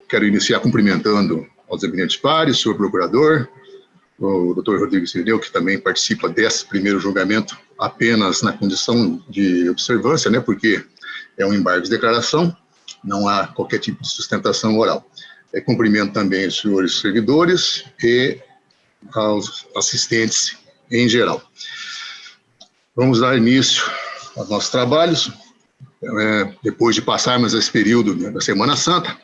quero iniciar cumprimentando aos eminentes pares, senhor procurador, o doutor Rodrigo Sirineu, que também participa desse primeiro julgamento apenas na condição de observância, né, porque é um embargo de declaração, não há qualquer tipo de sustentação oral. Cumprimento também os senhores servidores e aos assistentes em geral. Vamos dar início aos nossos trabalhos, depois de passarmos esse período da Semana Santa,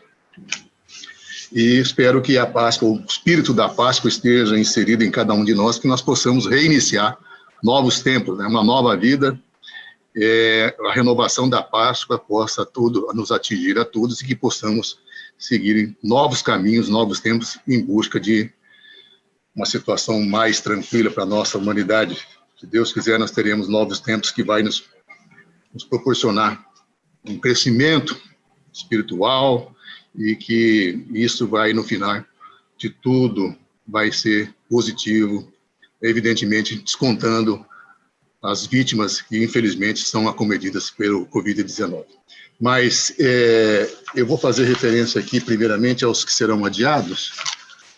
e espero que a Páscoa, o espírito da Páscoa esteja inserido em cada um de nós, que nós possamos reiniciar novos tempos, né, uma nova vida, a renovação da Páscoa possa nos atingir a todos e que possamos seguir novos caminhos, novos tempos, em busca de uma situação mais tranquila para a nossa humanidade. Se Deus quiser, nós teremos novos tempos que vai nos proporcionar um crescimento espiritual e que isso vai, no final de tudo, vai ser positivo, evidentemente descontando as vítimas que, infelizmente, são acometidas pelo Covid-19. Mas eu vou fazer referência aqui, primeiramente, aos que serão adiados,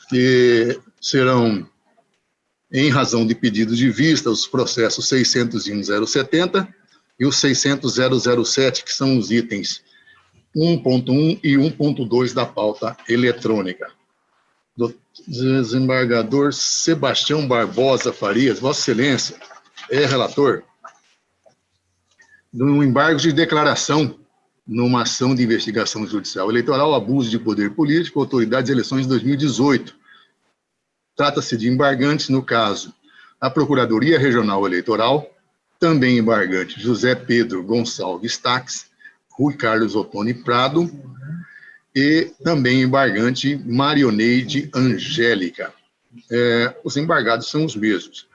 que serão, em razão de pedido de vista, os processos 601.070 e os 600.007, que são os itens 1.1 e 1.2 da pauta eletrônica. Do desembargador Sebastião Barbosa Farias, Vossa Excelência, relator, do embargo de declaração numa ação de investigação judicial eleitoral, abuso de poder político, autoridades de eleições de 2018. Trata-se de embargantes, no caso, a Procuradoria Regional Eleitoral, também embargante José Pedro Gonçalves Tax, Rui Carlos Ottoni Prado, e também embargante Marioneide Angélica. Os embargados são os mesmos.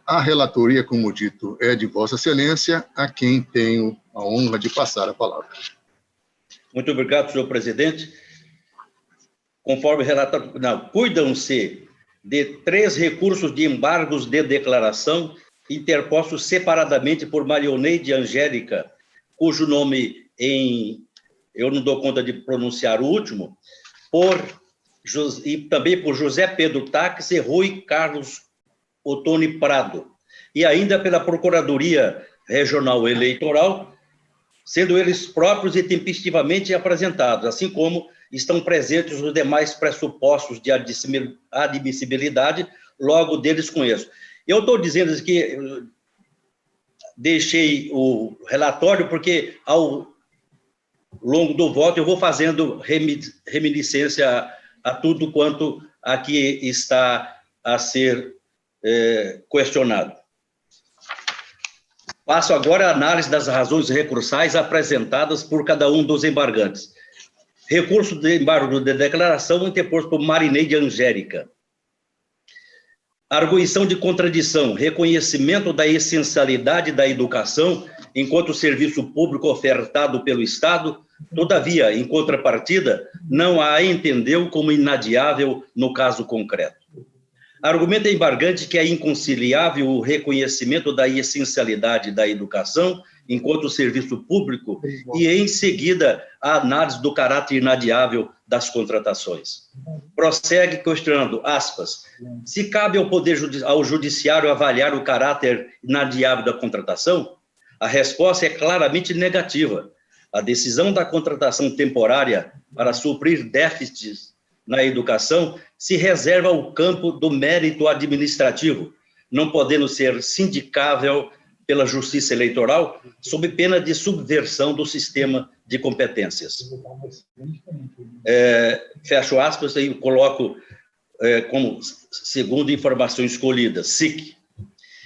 A relatoria, como dito, é de Vossa Excelência, a quem tenho a honra de passar a palavra. Muito obrigado, senhor presidente. Conforme relatório, cuidam-se de 3 recursos de embargos de declaração interpostos separadamente por Marioneide Angélica, cujo nome eu não dou conta de pronunciar o último, e também por José Pedro Tax e Rui Carlos Ottoni Prado, e ainda pela Procuradoria Regional Eleitoral, sendo eles próprios e tempestivamente apresentados, assim como estão presentes os demais pressupostos de admissibilidade, logo deles conheço. Eu estou dizendo que deixei o relatório porque, ao longo do voto, eu vou fazendo reminiscência a tudo quanto aqui está a ser questionado. Passo agora a análise das razões recursais apresentadas por cada um dos embargantes. Recurso de embargo de declaração interposto por Marineide Angélica. Arguição de contradição, reconhecimento da essencialidade da educação enquanto serviço público ofertado pelo Estado, todavia, em contrapartida, não a entendeu como inadiável no caso concreto. Argumento embargante que é inconciliável o reconhecimento da essencialidade da educação enquanto serviço público e, em seguida, a análise do caráter inadiável das contratações. Prossegue questionando, aspas, se cabe ao judiciário avaliar o caráter inadiável da contratação, a resposta é claramente negativa. A decisão da contratação temporária para suprir déficits na educação se reserva ao campo do mérito administrativo, não podendo ser sindicável pela Justiça Eleitoral, sob pena de subversão do sistema de competências. Fecho aspas e coloco como segundo informação escolhida, SIC,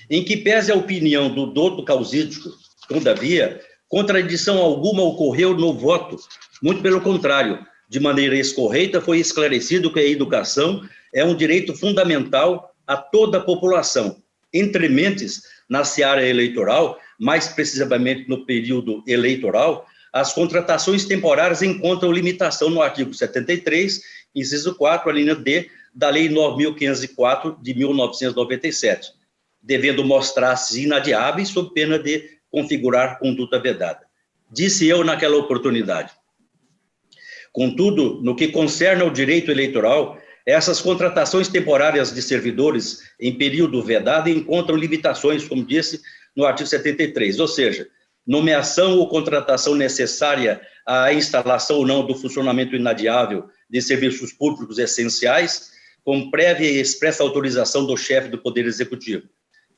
em que pese a opinião do douto causídico, todavia, contradição alguma ocorreu no voto, muito pelo contrário, de maneira escorreita, foi esclarecido que a educação é um direito fundamental a toda a população, entre mentes, na seara eleitoral, mais precisamente no período eleitoral, as contratações temporárias encontram limitação no artigo 73, inciso 4, a linha D, da Lei 9.504, de 1997, devendo mostrar-se inadiáveis sob pena de configurar conduta vedada. Disse eu naquela oportunidade. Contudo, no que concerne ao direito eleitoral, essas contratações temporárias de servidores em período vedado encontram limitações, como disse, no artigo 73, ou seja, nomeação ou contratação necessária à instalação ou não do funcionamento inadiável de serviços públicos essenciais, com prévia e expressa autorização do chefe do Poder Executivo.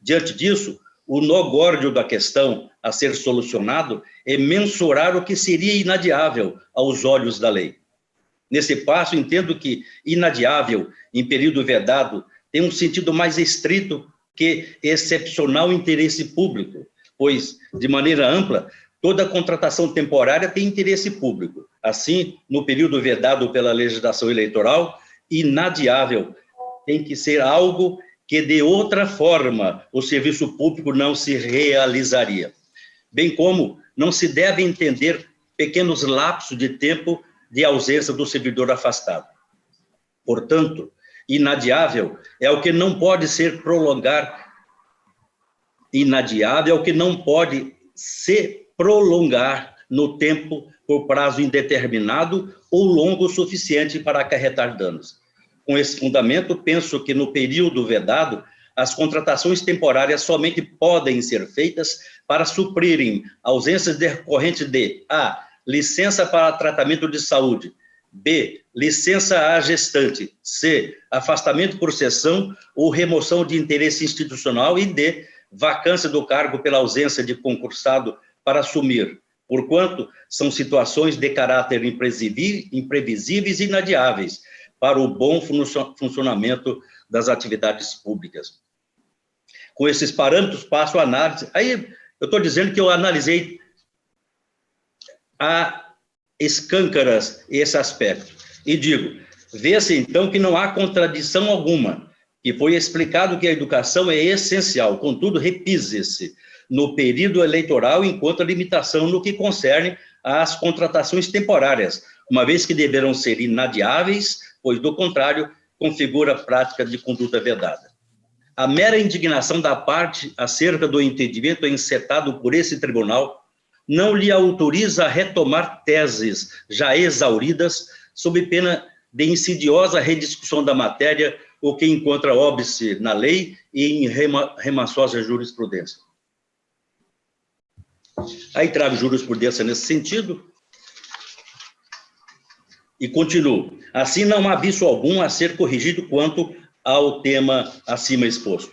Diante disso, o nó górdio da questão a ser solucionado é mensurar o que seria inadiável aos olhos da lei. Nesse passo, entendo que inadiável em período vedado tem um sentido mais estrito que excepcional interesse público, pois, de maneira ampla, toda contratação temporária tem interesse público. Assim, no período vedado pela legislação eleitoral, inadiável tem que ser algo que, de outra forma, o serviço público não se realizaria. Bem como não se deve entender pequenos lapsos de tempo de ausência do servidor afastado. Portanto, inadiável é o que não pode ser prolongar. Inadiável é o que não pode se prolongar no tempo por prazo indeterminado ou longo o suficiente para acarretar danos. Com esse fundamento, penso que no período vedado, as contratações temporárias somente podem ser feitas para suprirem ausências decorrentes de a. Licença para tratamento de saúde, b. Licença à gestante, c. Afastamento por cessão ou remoção de interesse institucional e d. Vacância do cargo pela ausência de concursado para assumir, porquanto são situações de caráter imprevisíveis e inadiáveis para o bom funcionamento das atividades públicas. Com esses parâmetros, passo a análise. Aí, eu estou dizendo que eu analisei a escâncaras esse aspecto. E digo, vê-se então que não há contradição alguma, que foi explicado que a educação é essencial, contudo, repise-se no período eleitoral enquanto limitação no que concerne às contratações temporárias, uma vez que deverão ser inadiáveis, pois, do contrário, configura a prática de conduta vedada. A mera indignação da parte acerca do entendimento encetado por esse tribunal não lhe autoriza a retomar teses já exauridas, sob pena de insidiosa rediscussão da matéria, o que encontra óbice na lei e em remaçosa jurisprudência. Aí trago jurisprudência nesse sentido e continuo. Assim, não há vício algum a ser corrigido quanto ao tema acima exposto.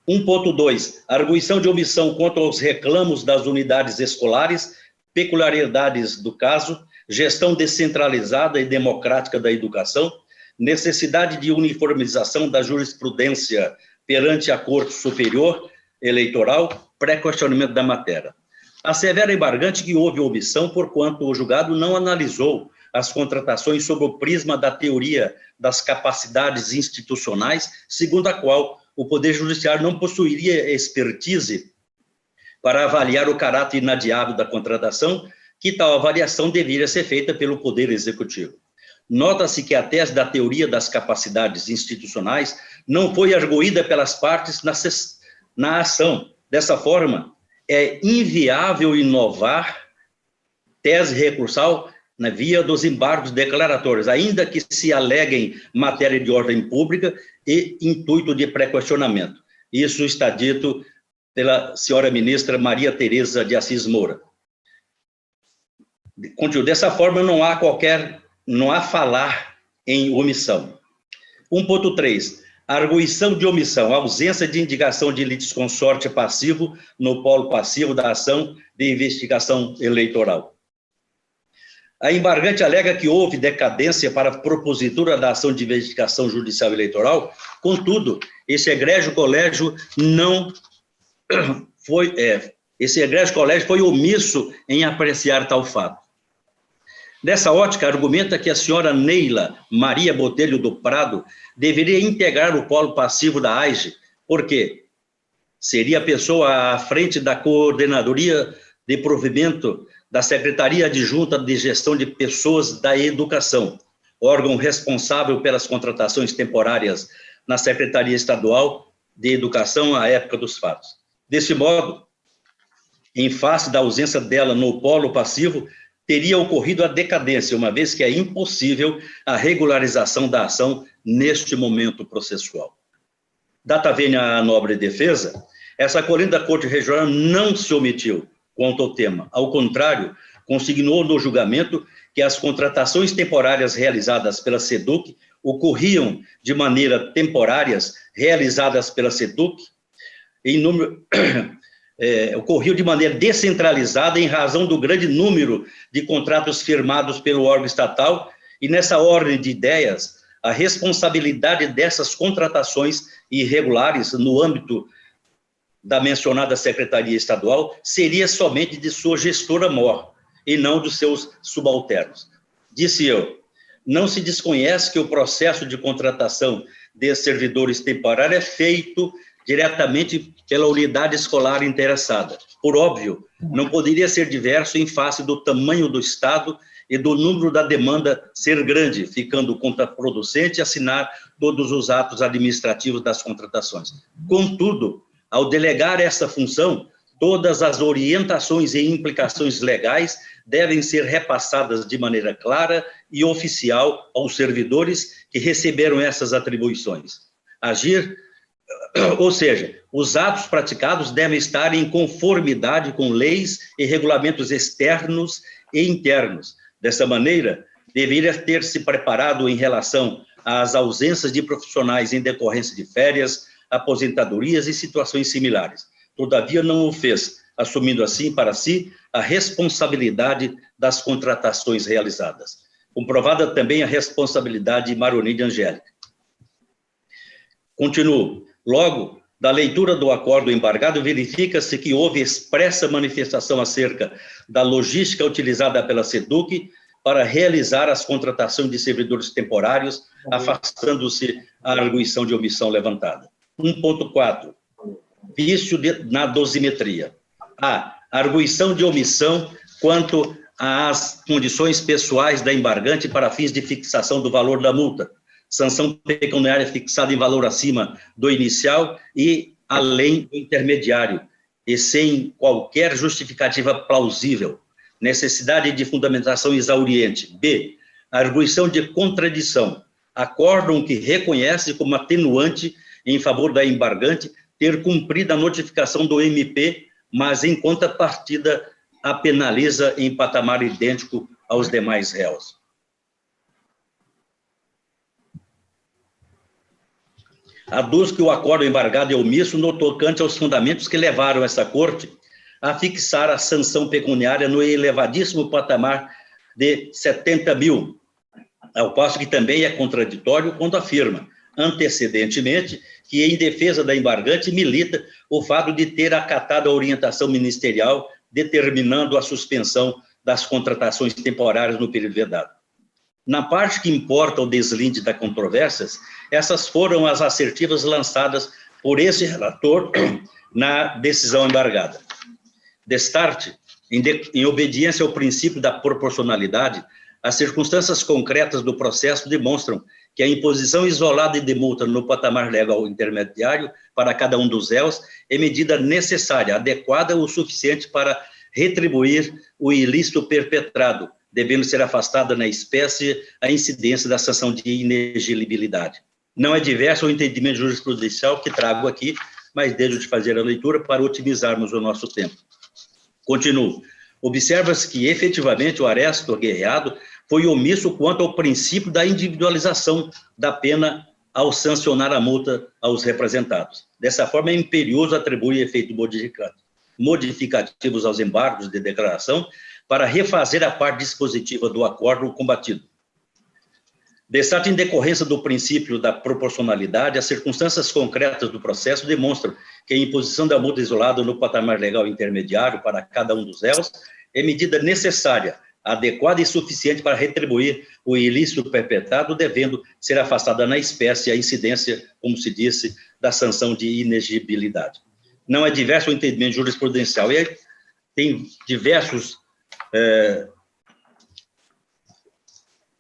1.2. Arguição de omissão quanto aos reclamos das unidades escolares, peculiaridades do caso, gestão descentralizada e democrática da educação, necessidade de uniformização da jurisprudência perante a Corte Superior Eleitoral, pré-questionamento da matéria. Assevera embargante que houve omissão porquanto o julgado não analisou as contratações sob o prisma da teoria das capacidades institucionais, segundo a qual o Poder Judiciário não possuiria expertise para avaliar o caráter inadiável da contratação, que tal avaliação deveria ser feita pelo Poder Executivo. Nota-se que a tese da teoria das capacidades institucionais não foi arguída pelas partes na ação. Dessa forma, é inviável inovar tese recursal na via dos embargos declaratórios, ainda que se aleguem matéria de ordem pública e intuito de pré-questionamento. Isso está dito pela senhora ministra Maria Tereza de Assis Moura. Dessa forma, não há falar em omissão. 1.3. Arguição de omissão, ausência de indicação de litisconsorte passivo no polo passivo da ação de investigação eleitoral. A embargante alega que houve decadência para a propositura da ação de investigação judicial eleitoral, contudo, esse egrégio colégio foi omisso em apreciar tal fato. Dessa ótica, argumenta que a senhora Neila Maria Botelho do Prado deveria integrar o polo passivo da AIGE, porque seria a pessoa à frente da coordenadoria de provimento da Secretaria Adjunta de Gestão de Pessoas da Educação, órgão responsável pelas contratações temporárias na Secretaria Estadual de Educação à época dos fatos. Desse modo, em face da ausência dela no polo passivo, teria ocorrido a decadência, uma vez que é impossível a regularização da ação neste momento processual. Data venha a nobre defesa, essa acolhida da Corte Regional não se omitiu quanto ao tema. Ao contrário, consignou no julgamento que as contratações temporárias realizadas pela SEDUC ocorriam de maneira temporárias, realizadas pela SEDUC, ocorriam de maneira descentralizada em razão do grande número de contratos firmados pelo órgão estatal, e nessa ordem de ideias, a responsabilidade dessas contratações irregulares no âmbito da mencionada Secretaria Estadual seria somente de sua gestora-mor e não dos seus subalternos. Disse eu, não se desconhece que o processo de contratação de servidores temporários é feito diretamente pela unidade escolar interessada. Por óbvio, não poderia ser diverso em face do tamanho do Estado e do número da demanda ser grande, ficando contraproducente assinar todos os atos administrativos das contratações. Contudo, ao delegar essa função, todas as orientações e implicações legais devem ser repassadas de maneira clara e oficial aos servidores que receberam essas atribuições. Ou seja, os atos praticados devem estar em conformidade com leis e regulamentos externos e internos. Dessa maneira, deveria ter se preparado em relação às ausências de profissionais em decorrência de férias, aposentadorias e situações similares. Todavia, não o fez, assumindo assim para si a responsabilidade das contratações realizadas. Comprovada também a responsabilidade de Maronide Angélica. Continuo. Logo, da leitura do acordo embargado, verifica-se que houve expressa manifestação acerca da logística utilizada pela SEDUC para realizar as contratações de servidores temporários, afastando-se a arguição de omissão levantada. 1.4. Vício na dosimetria. A. Arguição de omissão quanto às condições pessoais da embargante para fins de fixação do valor da multa, sanção pecuniária fixada em valor acima do inicial e além do intermediário, e sem qualquer justificativa plausível, necessidade de fundamentação exauriente. B. Arguição de contradição. Acórdão que reconhece como atenuante em favor da embargante ter cumprido a notificação do MP, mas em contrapartida a penaliza em patamar idêntico aos demais réus. Aduz que o acordo embargado é omisso no tocante aos fundamentos que levaram essa Corte a fixar a sanção pecuniária no elevadíssimo patamar de 70 mil, ao passo que também é contraditório quando afirma, antecedentemente, que em defesa da embargante milita o fato de ter acatado a orientação ministerial determinando a suspensão das contratações temporárias no período vedado. Na parte que importa o deslinde das controvérsias, essas foram as assertivas lançadas por esse relator na decisão embargada. Destarte, em obediência ao princípio da proporcionalidade, as circunstâncias concretas do processo demonstram que a imposição isolada de multa no patamar legal intermediário para cada um dos réus é medida necessária, adequada o suficiente para retribuir o ilícito perpetrado, devendo ser afastada na espécie a incidência da sanção de inexigibilidade. Não é diverso o entendimento jurisprudencial que trago aqui, mas deixo de fazer a leitura para otimizarmos o nosso tempo. Continuo. Observa-se que, efetivamente, o aresto aguerreado foi omisso quanto ao princípio da individualização da pena ao sancionar a multa aos representados. Dessa forma, é imperioso atribuir efeitos modificativos aos embargos de declaração para refazer a parte dispositiva do acordo combatido. Destaque em decorrência do princípio da proporcionalidade, as circunstâncias concretas do processo demonstram que a imposição da multa isolada no patamar legal intermediário para cada um dos réus é medida necessária, adequada e suficiente para retribuir o ilícito perpetrado, devendo ser afastada na espécie a incidência, como se disse, da sanção de inexigibilidade. Não é diverso o entendimento jurisprudencial. E tem diversos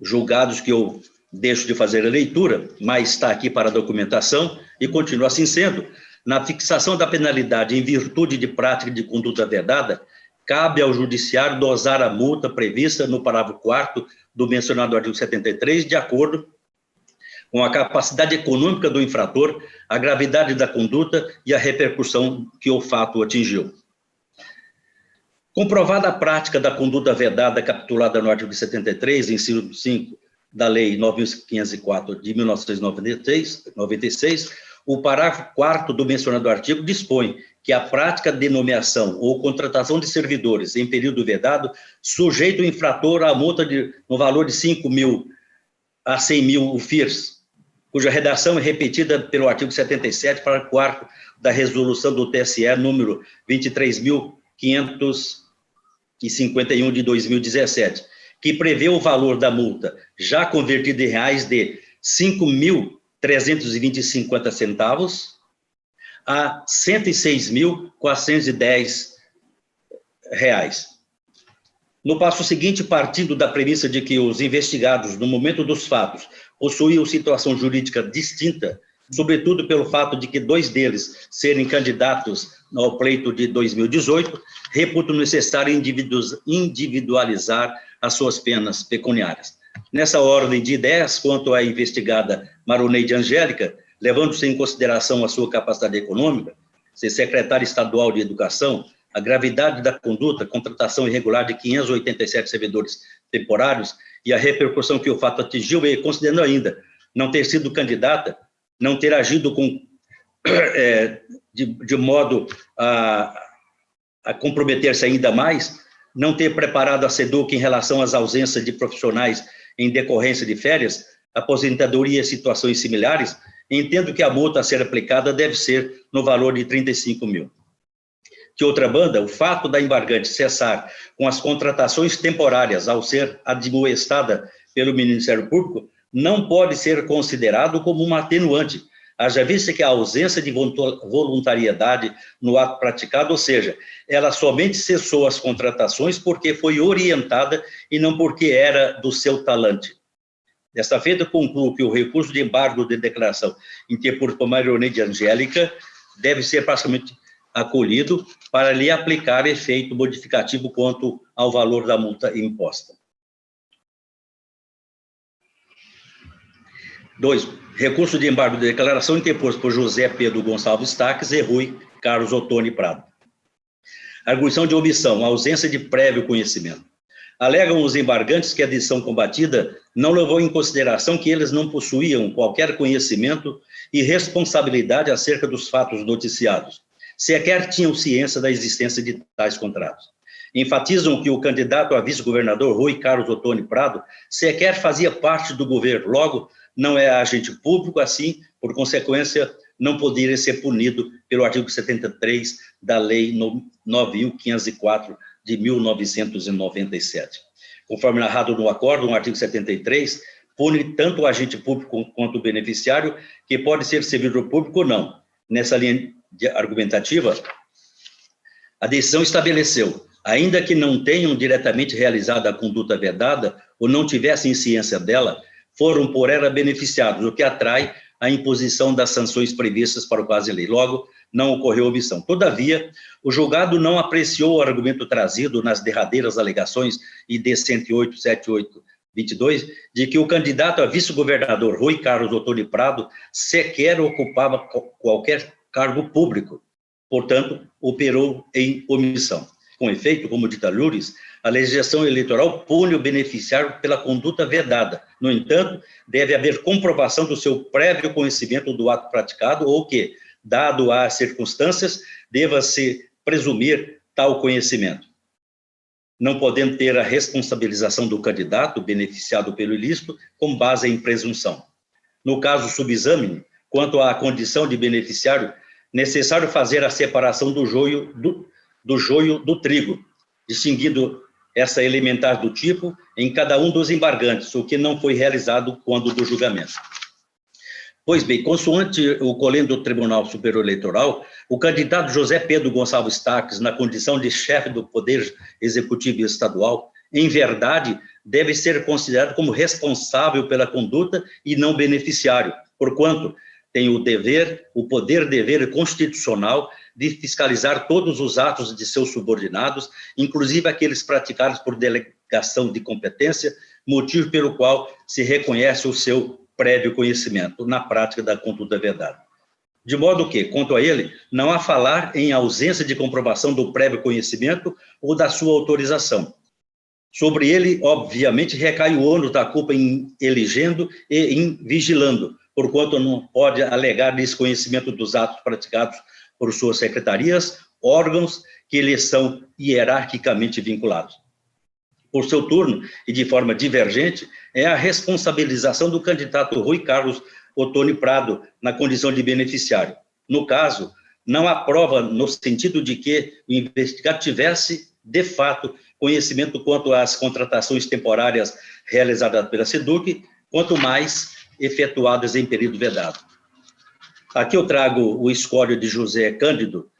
julgados que eu deixo de fazer a leitura, mas está aqui para a documentação e continua assim sendo. Na fixação da penalidade em virtude de prática de conduta vedada, cabe ao judiciário dosar a multa prevista no parágrafo 4º do mencionado artigo 73, de acordo com a capacidade econômica do infrator, a gravidade da conduta e a repercussão que o fato atingiu. Comprovada a prática da conduta vedada capitulada no artigo 73, inciso 5 da Lei 9.504 de 1996, o parágrafo 4º do mencionado artigo dispõe que a prática de nomeação ou contratação de servidores em período vedado sujeita o infrator à multa no valor de 5.000 a 100.000 UFIRs, cuja redação é repetida pelo artigo 77, parágrafo 4º da resolução do TSE número 23.551 de 2017, que prevê o valor da multa já convertido em reais de 5.320,50 centavos a 106.410 reais. No passo seguinte, partindo da premissa de que os investigados, no momento dos fatos, possuíam situação jurídica distinta, sobretudo pelo fato de que 2 deles serem candidatos ao pleito de 2018, reputo necessário individualizar as suas penas pecuniárias. Nessa ordem de ideias, quanto à investigada Maroneide Angélica, levando-se em consideração a sua capacidade econômica, ser secretária estadual de Educação, a gravidade da conduta, contratação irregular de 587 servidores temporários e a repercussão que o fato atingiu, e considerando ainda não ter sido candidata, não ter agido de modo a comprometer-se ainda mais, não ter preparado a SEDUC em relação às ausências de profissionais em decorrência de férias, aposentadoria e situações similares, entendo que a multa a ser aplicada deve ser no valor de 35.000. De outra banda, o fato da embargante cessar com as contratações temporárias ao ser admoestada pelo Ministério Público não pode ser considerado como uma atenuante, haja vista que a ausência de voluntariedade no ato praticado, ou seja, ela somente cessou as contratações porque foi orientada e não porque era do seu talante. Desta feita, concluo que o recurso de embargo de declaração interposto por Maroneide Angélica deve ser praticamente acolhido para lhe aplicar efeito modificativo quanto ao valor da multa imposta. 2. Recurso de embargo de declaração interposto por José Pedro Gonçalves Taques e Rui Carlos Ottoni Prado. Arguição de omissão, ausência de prévio conhecimento. Alegam os embargantes que a decisão combatida não levou em consideração que eles não possuíam qualquer conhecimento e responsabilidade acerca dos fatos noticiados, sequer tinham ciência da existência de tais contratos. Enfatizam que o candidato a vice-governador Rui Carlos Ottoni Prado sequer fazia parte do governo, logo não é agente público, assim, por consequência, não poderia ser punido pelo artigo 73 da Lei 9.504 de 1997. Conforme narrado no acordo, no artigo 73, pune tanto o agente público quanto o beneficiário, que pode ser servidor público ou não. Nessa linha argumentativa, a decisão estabeleceu, ainda que não tenham diretamente realizado a conduta vedada ou não tivessem ciência dela, foram por ela beneficiados, o que atrai a imposição das sanções previstas para o caso em lei. Logo, não ocorreu omissão. Todavia, o julgado não apreciou o argumento trazido nas derradeiras alegações ID 108.7822 de que o candidato a vice-governador Rui Carlos Ottoni Prado sequer ocupava qualquer cargo público, portanto, operou em omissão. Com efeito, como dita Loures, a legislação eleitoral pune o beneficiário pela conduta vedada. No entanto, deve haver comprovação do seu prévio conhecimento do ato praticado ou que, dado as circunstâncias, deva-se presumir tal conhecimento, não podendo ter a responsabilização do candidato beneficiado pelo ilícito com base em presunção. No caso subexame, quanto à condição de beneficiário, necessário fazer a separação do joio do trigo, distinguindo essa elementar do tipo em cada um dos embargantes, o que não foi realizado quando do julgamento. Pois bem, consoante o colendo do Tribunal Superior Eleitoral, o candidato José Pedro Gonçalves Taques, na condição de chefe do Poder Executivo Estadual, em verdade, deve ser considerado como responsável pela conduta e não beneficiário, porquanto tem o poder-dever constitucional de fiscalizar todos os atos de seus subordinados, inclusive aqueles praticados por delegação de competência, motivo pelo qual se reconhece o seu prévio conhecimento na prática da conduta vedada. De modo que, quanto a ele, não há falar em ausência de comprovação do prévio conhecimento ou da sua autorização. Sobre ele, obviamente, recai o ônus da culpa em elegendo e em vigilando, porquanto não pode alegar desconhecimento dos atos praticados por suas secretarias, órgãos que lhes são hierarquicamente vinculados. Por seu turno, e de forma divergente, é a responsabilização do candidato Rui Carlos Ottoni Prado na condição de beneficiário. No caso, não há prova no sentido de que o investigado tivesse, de fato, conhecimento quanto às contratações temporárias realizadas pela SEDUC, quanto mais efetuadas em período vedado. Aqui eu trago o escório de José Cândido,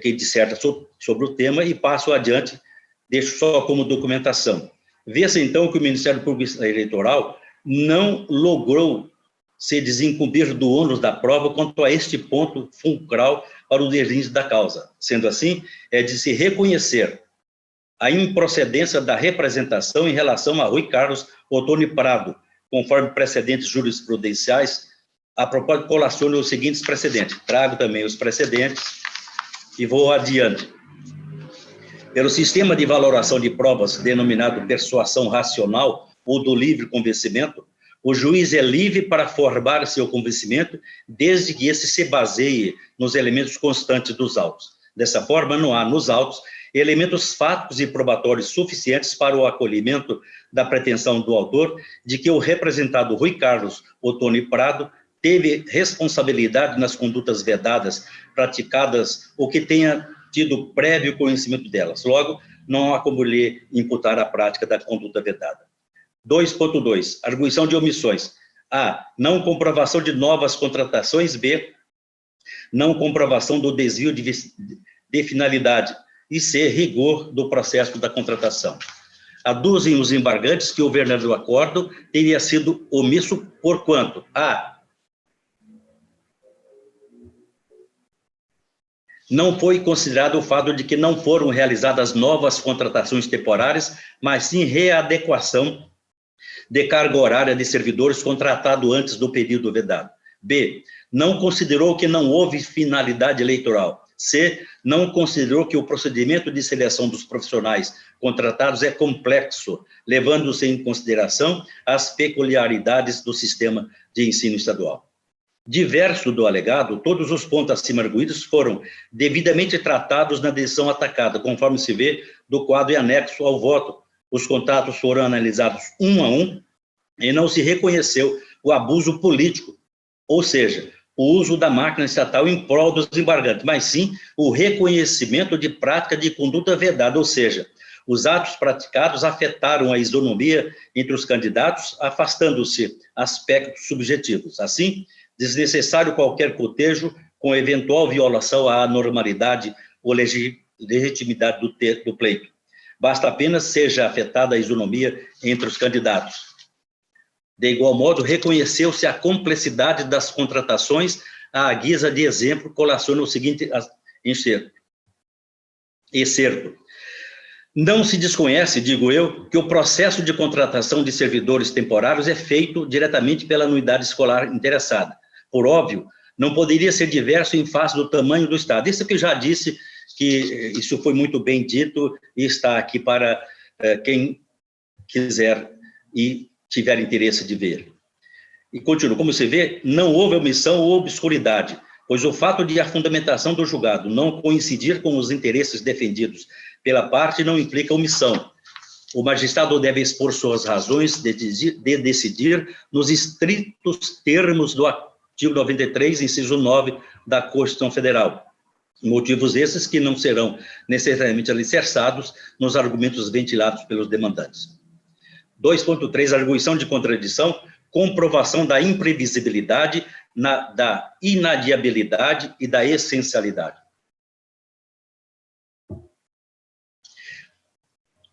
que disserta sobre o tema, e passo adiante, deixo só como documentação. Vê-se, então, que o Ministério Público Eleitoral não logrou se desincumbir do ônus da prova quanto a este ponto fulcral para o desígnio da causa. Sendo assim, é de se reconhecer a improcedência da representação em relação a Rui Carlos Ottoni Prado, conforme precedentes jurisprudenciais. A propósito, colaciono os seguintes precedentes. Trago também os precedentes e vou adiante. Pelo sistema de valoração de provas denominado persuasão racional ou do livre convencimento, o juiz é livre para formar seu convencimento, desde que esse se baseie nos elementos constantes dos autos. Dessa forma, não há nos autos elementos fáticos e probatórios suficientes para o acolhimento da pretensão do autor de que o representado Rui Carlos Ottoni Prado teve responsabilidade nas condutas vedadas praticadas ou que tenha tido prévio conhecimento delas. Logo, não há como lhe imputar a prática da conduta vedada. 2.2. Arguição de omissões. A. Não comprovação de novas contratações. B. Não comprovação do desvio de finalidade. E C. Rigor do processo da contratação. Aduzem os embargantes que o verdadeiro acordo teria sido omisso porquanto A. Não foi considerado o fato de que não foram realizadas novas contratações temporárias, mas sim readequação de carga horária de servidores contratado antes do período vedado. B. Não considerou que não houve finalidade eleitoral. C. Não considerou que o procedimento de seleção dos profissionais contratados é complexo, levando-se em consideração as peculiaridades do sistema de ensino estadual. Diverso do alegado, todos os pontos acima arguídos foram devidamente tratados na decisão atacada, conforme se vê do quadro e anexo ao voto. Os contratos foram analisados um a um e não se reconheceu o abuso político, ou seja, o uso da máquina estatal em prol dos embargantes, mas sim o reconhecimento de prática de conduta vedada, ou seja, os atos praticados afetaram a isonomia entre os candidatos, afastando-se aspectos subjetivos. Assim, desnecessário qualquer cotejo com eventual violação à normalidade ou legitimidade do pleito. Basta apenas seja afetada a isonomia entre os candidatos. De igual modo, reconheceu-se a complexidade das contratações. À guisa de exemplo, colaciona o seguinte excerto. Não se desconhece, digo eu, que o processo de contratação de servidores temporários é feito diretamente pela unidade escolar interessada. Por óbvio, não poderia ser diverso em face do tamanho do Estado. Isso que já disse, que isso foi muito bem dito e está aqui para quem quiser e tiver interesse de ver. E continua, como se vê, não houve omissão ou obscuridade, pois o fato de a fundamentação do julgado não coincidir com os interesses defendidos pela parte não implica omissão. O magistrado deve expor suas razões de decidir nos estritos termos do artigo 93, inciso 9 da Constituição Federal. Motivos esses que não serão necessariamente alicerçados nos argumentos ventilados pelos demandantes. 2.3, arguição de contradição, comprovação da imprevisibilidade, da inadiabilidade e da essencialidade.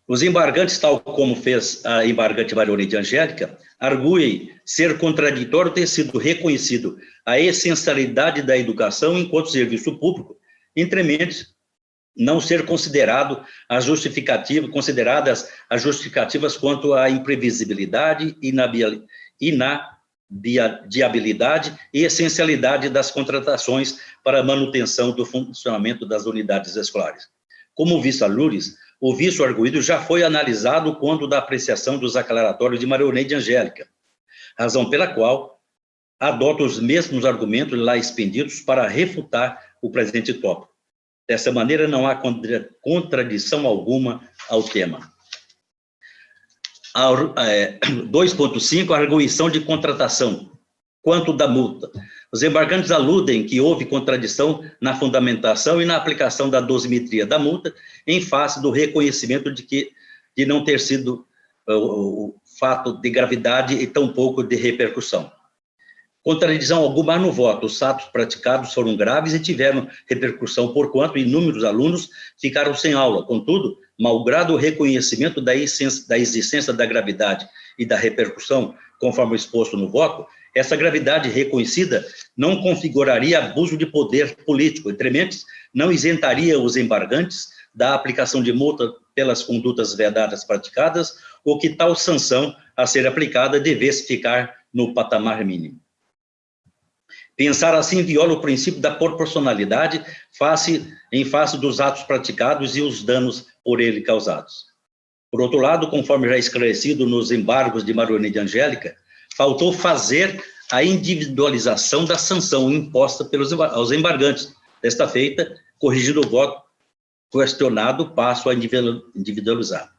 Os embargantes, tal como fez a embargante Maria Aurelia Angélica, arguem ser contraditório ter sido reconhecido a essencialidade da educação enquanto serviço público, entre mentes, não ser consideradas as justificativas quanto à imprevisibilidade, inadiabilidade e essencialidade das contratações para a manutenção do funcionamento das unidades escolares. Como visto a Loures, o vício arguído já foi analisado quando da apreciação dos aclaratórios de Marioneide Angélica, razão pela qual adota os mesmos argumentos lá expendidos para refutar o presente tópico. Dessa maneira, não há contradição alguma ao tema. 2.5, arguição de contratação. Quanto da multa? Os embargantes aludem que houve contradição na fundamentação e na aplicação da dosimetria da multa, em face do reconhecimento de não ter sido o fato de gravidade e tampouco de repercussão. Contradição alguma no voto. Os atos praticados foram graves e tiveram repercussão, porquanto inúmeros alunos ficaram sem aula. Contudo, malgrado o reconhecimento da existência da gravidade e da repercussão, conforme exposto no voto, essa gravidade reconhecida não configuraria abuso de poder político, entre mentes, não isentaria os embargantes da aplicação de multa pelas condutas vedadas praticadas, ou que tal sanção a ser aplicada devesse ficar no patamar mínimo. Pensar assim viola o princípio da proporcionalidade em face dos atos praticados e os danos por ele causados. Por outro lado, conforme já esclarecido nos embargos de Marioneide Angélica, faltou fazer a individualização da sanção imposta aos embargantes. Desta feita, corrigindo o voto questionado, passo a individualizar.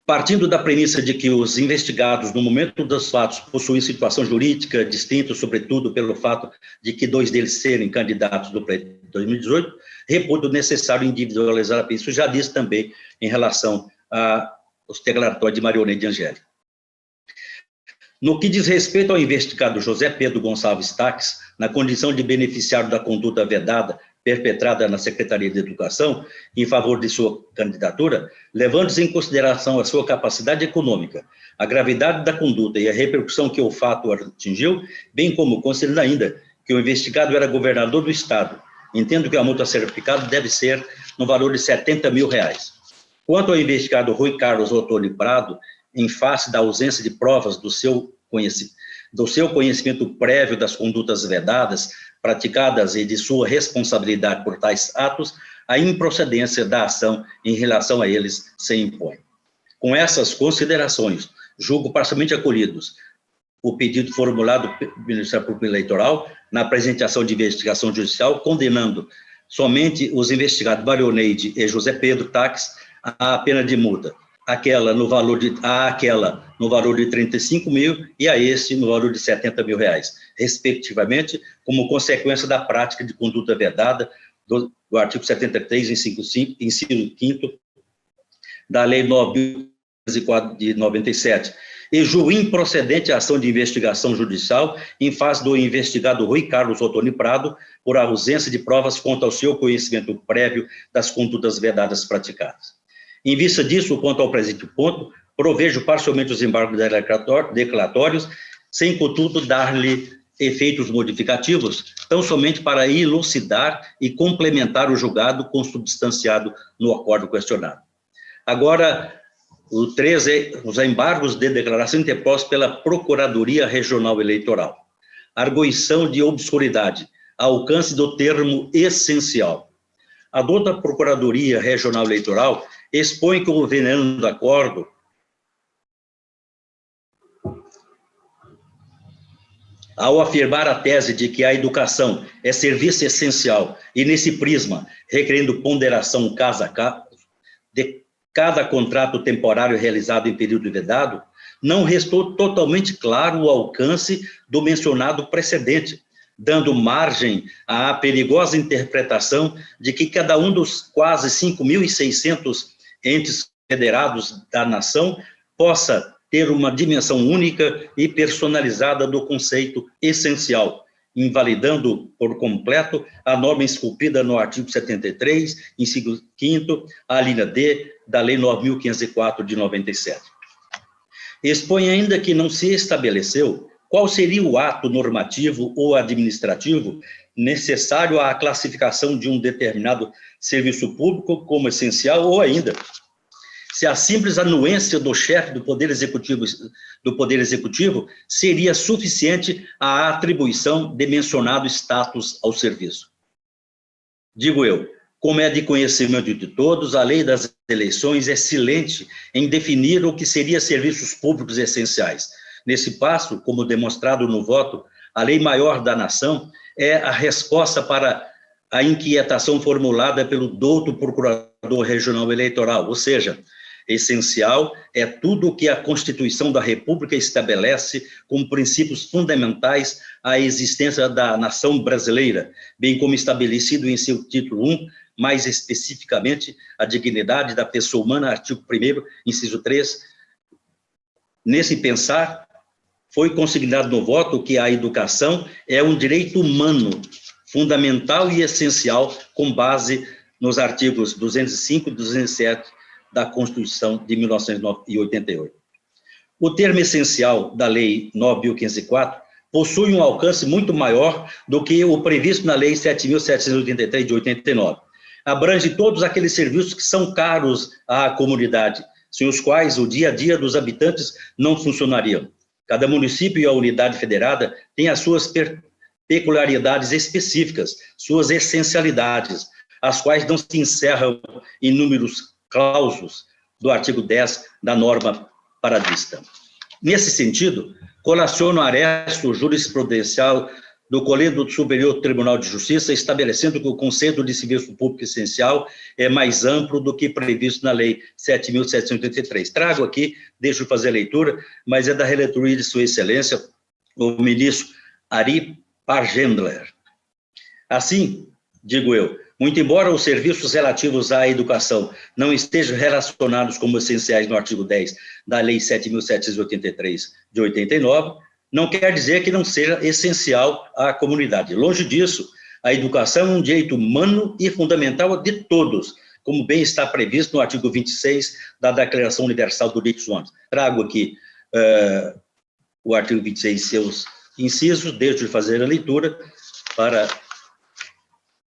Partindo da premissa de que os investigados, no momento dos fatos, possuem situação jurídica distinta, sobretudo pelo fato de que 2 deles serem candidatos do pleito de 2018, reputo necessário individualizar, isso já disse também em relação aos declaratórios de Marioneide Angélica. No que diz respeito ao investigado José Pedro Gonçalves Taques, na condição de beneficiário da conduta vedada perpetrada na Secretaria de Educação em favor de sua candidatura, levando-se em consideração a sua capacidade econômica, a gravidade da conduta e a repercussão que o fato atingiu, bem como considerando ainda que o investigado era governador do Estado, entendo que a multa a ser aplicada deve ser no valor de R$70 mil. Quanto ao investigado Rui Carlos Ottoni Prado, em face da ausência de provas do seu conhecimento prévio das condutas vedadas, praticadas e de sua responsabilidade por tais atos, a improcedência da ação em relação a eles se impõe. Com essas considerações, julgo parcialmente acolhidos o pedido formulado pelo Ministério Público Eleitoral na apresentação de investigação judicial, condenando somente os investigados Marioneide e José Pedro Taques à pena de multa, aquela no valor de 35 mil e a esse no valor de R$70 mil, respectivamente, como consequência da prática de conduta vedada do artigo 73, inciso 5º da Lei 9.504 de 97, e julgo improcedente a ação de investigação judicial em face do investigado Rui Carlos Ottoni Prado por ausência de provas quanto ao seu conhecimento prévio das condutas vedadas praticadas. Em vista disso, quanto ao presente ponto, provejo parcialmente os embargos declaratórios, sem, contudo, dar-lhe efeitos modificativos, tão somente para elucidar e complementar o julgado consubstanciado no acordo questionado. Agora, o 13, os embargos de declaração interpostos pela Procuradoria Regional Eleitoral. Arguição de obscuridade, alcance do termo essencial. A dota Procuradoria Regional Eleitoral expõe que o veneno acordo ao afirmar a tese de que a educação é serviço essencial e, nesse prisma, requerendo ponderação caso a caso de cada contrato temporário realizado em período vedado, não restou totalmente claro o alcance do mencionado precedente, dando margem à perigosa interpretação de que cada um dos quase 5.600 entes federados da nação possa ter uma dimensão única e personalizada do conceito essencial, invalidando por completo a norma esculpida no artigo 73, inciso 5º, a linha D, da Lei 9.504 de 97. expõe ainda que não se estabeleceu qual seria o ato normativo ou administrativo necessário à classificação de um determinado serviço público como essencial, ou ainda, se a simples anuência do chefe do Poder Executivo seria suficiente à atribuição de mencionado status ao serviço. Digo eu, como é de conhecimento de todos, a lei das eleições é silente em definir o que seria serviços públicos essenciais. Nesse passo, como demonstrado no voto, a lei maior da nação é a resposta para a inquietação formulada pelo douto Procurador Regional Eleitoral, ou seja, essencial é tudo o que a Constituição da República estabelece como princípios fundamentais à existência da nação brasileira, bem como estabelecido em seu título 1, mais especificamente a dignidade da pessoa humana, artigo 1º, inciso 3. Nesse pensar, foi consignado no voto que a educação é um direito humano, fundamental e essencial, com base nos artigos 205 e 207 da Constituição de 1988. O termo essencial da Lei 9.504 possui um alcance muito maior do que o previsto na Lei 7.783 de 89. Abrange todos aqueles serviços que são caros à comunidade, sem os quais o dia a dia dos habitantes não funcionariam. Cada município e a unidade federada tem as suas peculiaridades específicas, suas essencialidades, as quais não se encerram em inúmeros clausos do artigo 10 da norma paradista. Nesse sentido, colaciono o aresto jurisprudencial do Colégio Superior Tribunal de Justiça, estabelecendo que o conceito de serviço público essencial é mais amplo do que previsto na Lei 7.783. Trago aqui, deixo de fazer a leitura, mas é da relatoria de Sua Excelência, o ministro Ari Pargendler. Assim, digo eu, muito embora os serviços relativos à educação não estejam relacionados como essenciais no artigo 10 da Lei 7.783 de 89, não quer dizer que não seja essencial à comunidade. Longe disso, a educação é um direito humano e fundamental de todos, como bem está previsto no artigo 26 da Declaração Universal dos Direitos Humanos. Trago aqui o artigo 26 e seus incisos, deixo de fazer a leitura para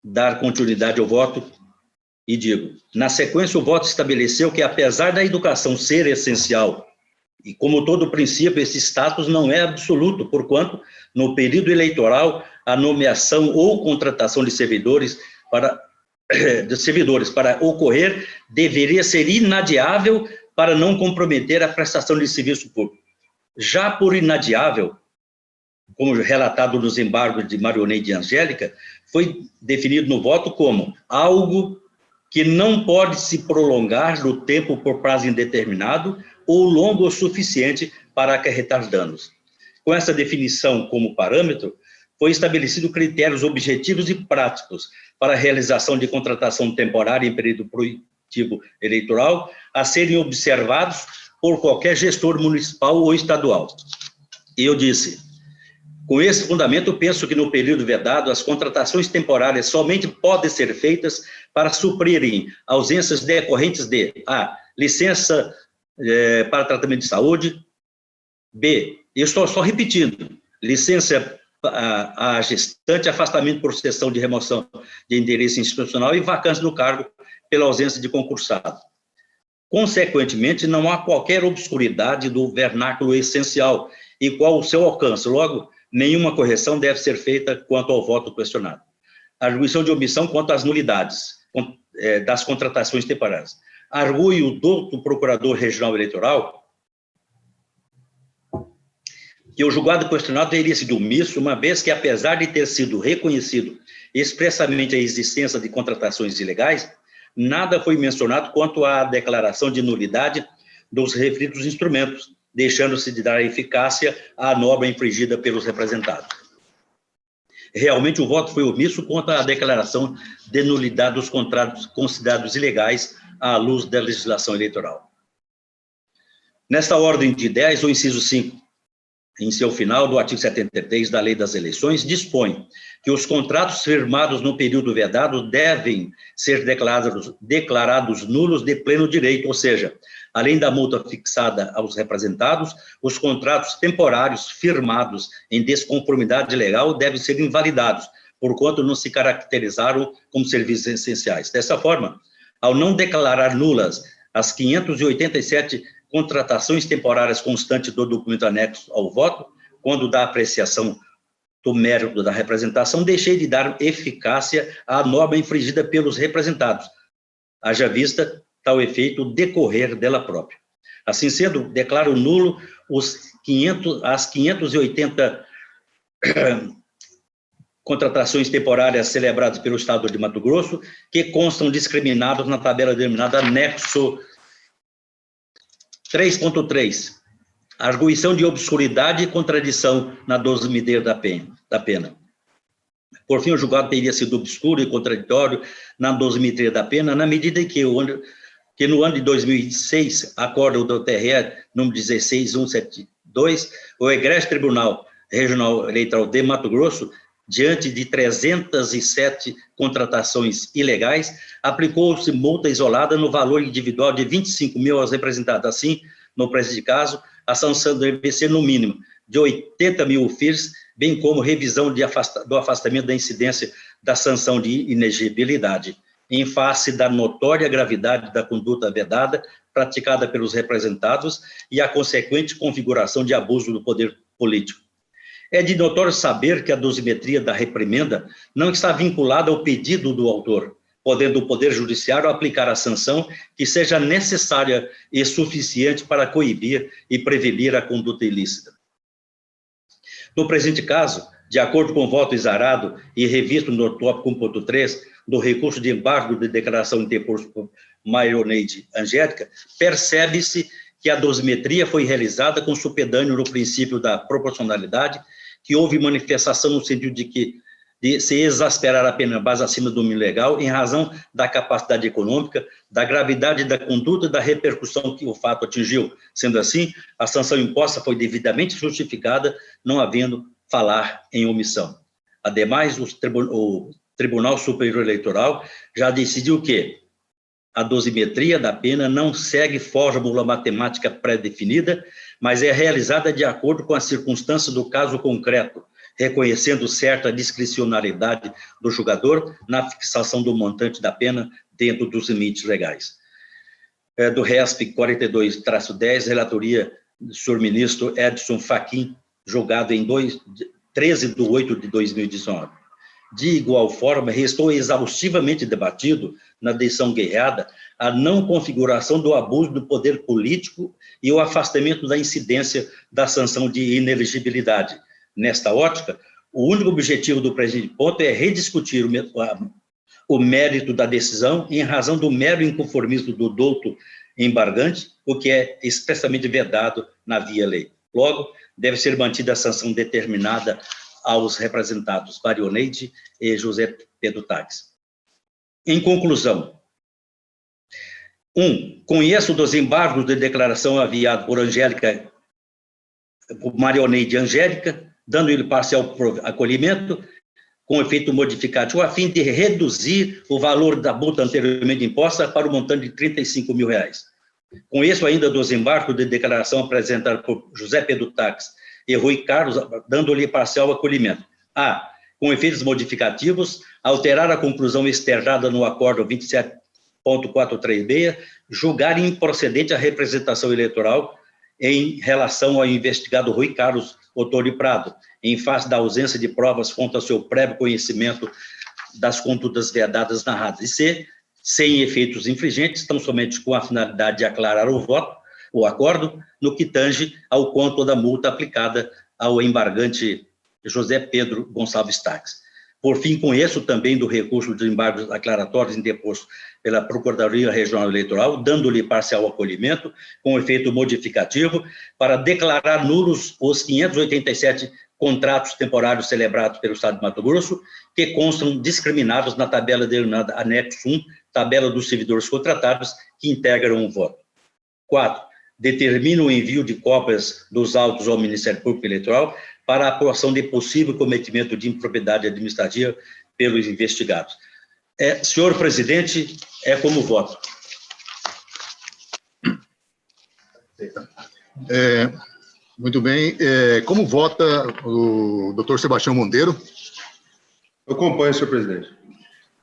dar continuidade ao voto e digo, na sequência o voto estabeleceu que apesar da educação ser essencial, e como todo princípio, esse status não é absoluto, porquanto, no período eleitoral, a nomeação ou contratação de servidores para ocorrer deveria ser inadiável para não comprometer a prestação de serviço público. Já por inadiável, como relatado nos embargos de Marionete e Angélica, foi definido no voto como algo que não pode se prolongar no tempo por prazo indeterminado ou longo o suficiente para acarretar danos. Com essa definição como parâmetro, foi estabelecido critérios objetivos e práticos para a realização de contratação temporária em período proibitivo eleitoral, a serem observados por qualquer gestor municipal ou estadual. E eu disse, com esse fundamento, penso que no período vedado, as contratações temporárias somente podem ser feitas para suprirem ausências decorrentes de a. Licença para tratamento de saúde, B. Eu estou só repetindo, licença a gestante, afastamento por cessão de remoção de interesse institucional e vacância do cargo pela ausência de concursado. Consequentemente, não há qualquer obscuridade do vernáculo essencial e qual o seu alcance. Logo, nenhuma correção deve ser feita quanto ao voto questionado. Arguição de omissão quanto às nulidades das contratações temporárias. Argui o douto Procurador Regional Eleitoral que o julgado questionado teria sido omisso, uma vez que, apesar de ter sido reconhecido expressamente a existência de contratações ilegais, nada foi mencionado quanto à declaração de nulidade dos referidos instrumentos, deixando-se de dar eficácia à norma infringida pelos representados. Realmente, o voto foi omisso quanto à declaração de nulidade dos contratos considerados ilegais à luz da legislação eleitoral. Nesta ordem de ideias, o inciso 5 em seu final, do artigo 73 da Lei das Eleições, dispõe que os contratos firmados no período vedado devem ser declarados nulos de pleno direito, ou seja, além da multa fixada aos representados, os contratos temporários firmados em desconformidade legal devem ser invalidados, porquanto não se caracterizaram como serviços essenciais. Dessa forma, ao não declarar nulas as 587 contratações temporárias constantes do documento anexo ao voto, quando da apreciação do mérito da representação, deixei de dar eficácia à norma infringida pelos representados, haja vista tal efeito decorrer dela própria. Assim sendo, declaro nulo as 580 contratações temporárias celebradas pelo Estado de Mato Grosso, que constam discriminados na tabela denominada anexo 3.3, arguição de obscuridade e contradição na dosimetria da pena. Por fim, o julgado teria sido obscuro e contraditório na dosimetria da pena, na medida em que no ano de 2006, acordo do TRE número 16172, o egrégio Tribunal Regional Eleitoral de Mato Grosso, diante de 307 contratações ilegais, aplicou-se multa isolada no valor individual de 25 mil aos representados. Assim, no presente caso, a sanção deve ser, no mínimo, de 80 mil FIRs, bem como revisão do afastamento da incidência da sanção de inexigibilidade, em face da notória gravidade da conduta vedada praticada pelos representados e a consequente configuração de abuso do poder político. É de notório saber que a dosimetria da reprimenda não está vinculada ao pedido do autor, podendo o Poder Judiciário aplicar a sanção que seja necessária e suficiente para coibir e prevenir a conduta ilícita. No presente caso, de acordo com o voto exarado e revisto no tópico 1.3 do recurso de embargo de declaração interposto por Marioneide Angélica, percebe-se que a dosimetria foi realizada com supedâneo no princípio da proporcionalidade, que houve manifestação no sentido de se exasperar a pena base acima do mínimo legal, em razão da capacidade econômica, da gravidade da conduta e da repercussão que o fato atingiu. Sendo assim, a sanção imposta foi devidamente justificada, não havendo falar em omissão. Ademais, o Tribunal Superior Eleitoral já decidiu que a dosimetria da pena não segue fórmula matemática pré-definida, mas é realizada de acordo com as circunstâncias do caso concreto, reconhecendo certa discricionariedade do julgador na fixação do montante da pena dentro dos limites legais. Do RESP 42-10, relatoria do senhor ministro Edson Fachin, julgado em 13/8/2019. De igual forma, restou exaustivamente debatido, na decisão guerreada, a não configuração do abuso do poder político e o afastamento da incidência da sanção de inelegibilidade. Nesta ótica, o único objetivo do presente ponto é rediscutir o mérito da decisão em razão do mero inconformismo do douto embargante, o que é expressamente vedado na via lei. Logo, deve ser mantida a sanção determinada aos representados Marioneide e José Pedro Taques. Em conclusão, conheço dos embargos de declaração aviado por Marioneide Angélica, dando-lhe parcial acolhimento, com efeito modificativo, a fim de reduzir o valor da multa anteriormente imposta para o montante de R$ 35 mil. Conheço ainda dos embargos de declaração apresentados por José Pedro Taques e Rui Carlos, dando-lhe parcial acolhimento. Com efeitos modificativos, alterar a conclusão externada no acordo 27.436, julgar improcedente a representação eleitoral em relação ao investigado Rui Carlos Ottoni Prado, em face da ausência de provas contra seu prévio conhecimento das condutas vedadas narradas, e C, sem efeitos infringentes, tão somente com a finalidade de aclarar o acordo, no que tange ao quanto da multa aplicada ao embargante José Pedro Gonçalves Taques. Por fim, conheço também do recurso de embargos aclaratórios interposto pela Procuradoria Regional Eleitoral, dando-lhe parcial acolhimento, com efeito modificativo, para declarar nulos os 587 contratos temporários celebrados pelo Estado de Mato Grosso, que constam discriminados na tabela denominada Anexo 1, tabela dos servidores contratados, que integram o voto. 4. determina o envio de cópias dos autos ao Ministério Público Eleitoral para a apuração de possível cometimento de improbidade administrativa pelos investigados. Senhor presidente, é como voto. Muito bem. Como vota o doutor Sebastião Monteiro? Eu acompanho, senhor presidente.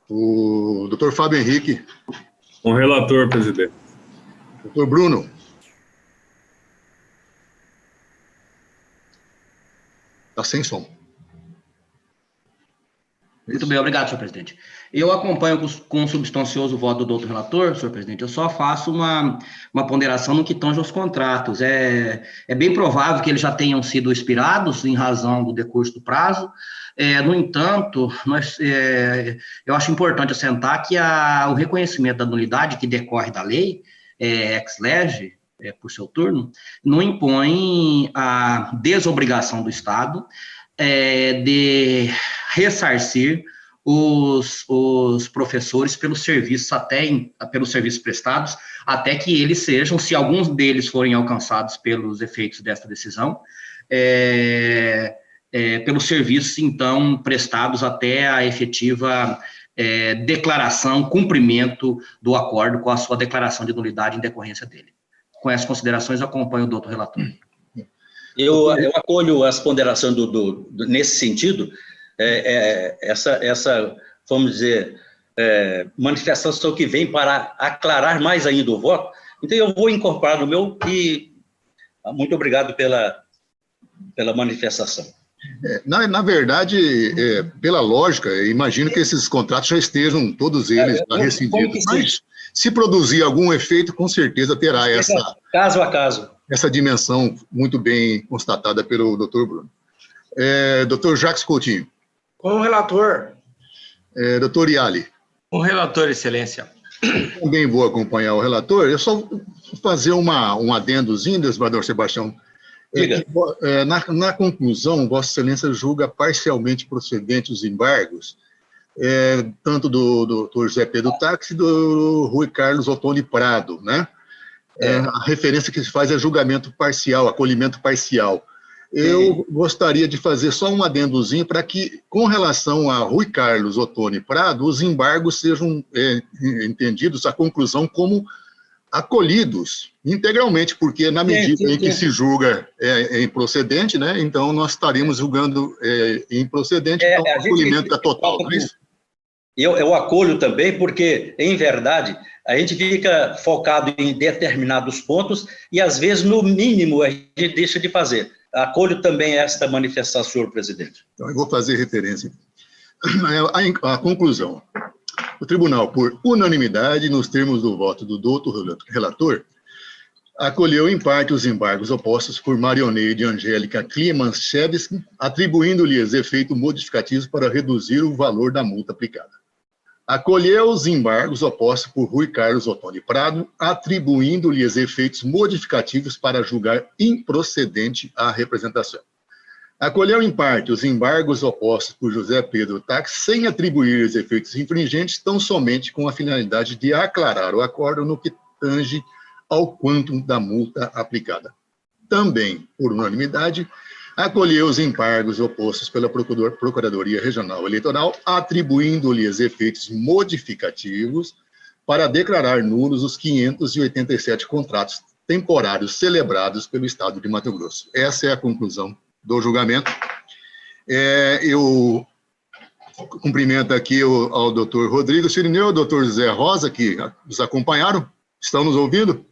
O doutor Fábio Henrique? Com relator, presidente. Doutor Bruno? Está sem som. Muito bem, obrigado, senhor presidente. Eu acompanho com substancioso o voto do doutor relator, senhor presidente. Eu só faço uma ponderação no que tange aos contratos. É bem provável que eles já tenham sido expirados em razão do decurso do prazo. No entanto, eu acho importante assentar que o reconhecimento da nulidade que decorre da lei, ex lege, por seu turno, não impõe a desobrigação do Estado de ressarcir os professores pelos serviços prestados, até que eles sejam, se alguns deles forem alcançados pelos efeitos desta decisão, pelos serviços, então, prestados até a efetiva declaração, cumprimento do acordo com a sua declaração de nulidade em decorrência dele. Com essas considerações, acompanho o doutor relator. Eu acolho as ponderações nesse sentido, essa, vamos dizer, manifestação que vem para aclarar mais ainda o voto. Então, eu vou incorporar no meu e muito obrigado pela manifestação. Na verdade, pela lógica, imagino que esses contratos já estejam, todos eles, rescindidos. Mas, se produzir algum efeito, com certeza terá caso a caso. Essa dimensão muito bem constatada pelo doutor Bruno. Doutor Jacques Coutinho. Com o relator. Doutor Iali. Com o relator, excelência. Também vou acompanhar o relator. Eu só vou fazer um adendozinho, desembargador Sebastião. Na conclusão, Vossa Excelência julga parcialmente procedente os embargos, tanto do doutor José Pedro Táxi e do Rui Carlos Ottoni Prado, né? A referência que se faz é julgamento parcial, acolhimento parcial. Eu gostaria de fazer só um adendozinho para que, com relação a Rui Carlos Ottoni Prado, os embargos sejam entendidos, a conclusão, como acolhidos integralmente, porque na medida em que se julga improcedente, né, então nós estaríamos julgando improcedente, então o acolhimento é total, não é isso? Eu acolho também, porque, em verdade, a gente fica focado em determinados pontos e, às vezes, no mínimo, a gente deixa de fazer. Acolho também esta manifestação, senhor presidente. Então, eu vou fazer referência. A conclusão. O tribunal, por unanimidade, nos termos do voto do doutor relator, acolheu em parte os embargos opostos por Marioneide Angélica Klimanchevski, atribuindo-lhes efeitos modificativos para reduzir o valor da multa aplicada. Acolheu os embargos opostos por Rui Carlos Ottoni Prado, atribuindo-lhes efeitos modificativos para julgar improcedente a representação. Acolheu em parte os embargos opostos por José Pedro Táxi, sem atribuir-lhes efeitos infringentes, tão somente com a finalidade de aclarar o acordo no que tange ao quantum da multa aplicada. Também, por unanimidade, acolheu os embargos opostos pela Procuradoria Regional Eleitoral, atribuindo-lhes efeitos modificativos para declarar nulos os 587 contratos temporários celebrados pelo Estado de Mato Grosso. Essa é a conclusão do julgamento. Eu cumprimento aqui ao doutor Rodrigo Cirineu, ao doutor Zé Rosa, que nos acompanharam. Estão nos ouvindo?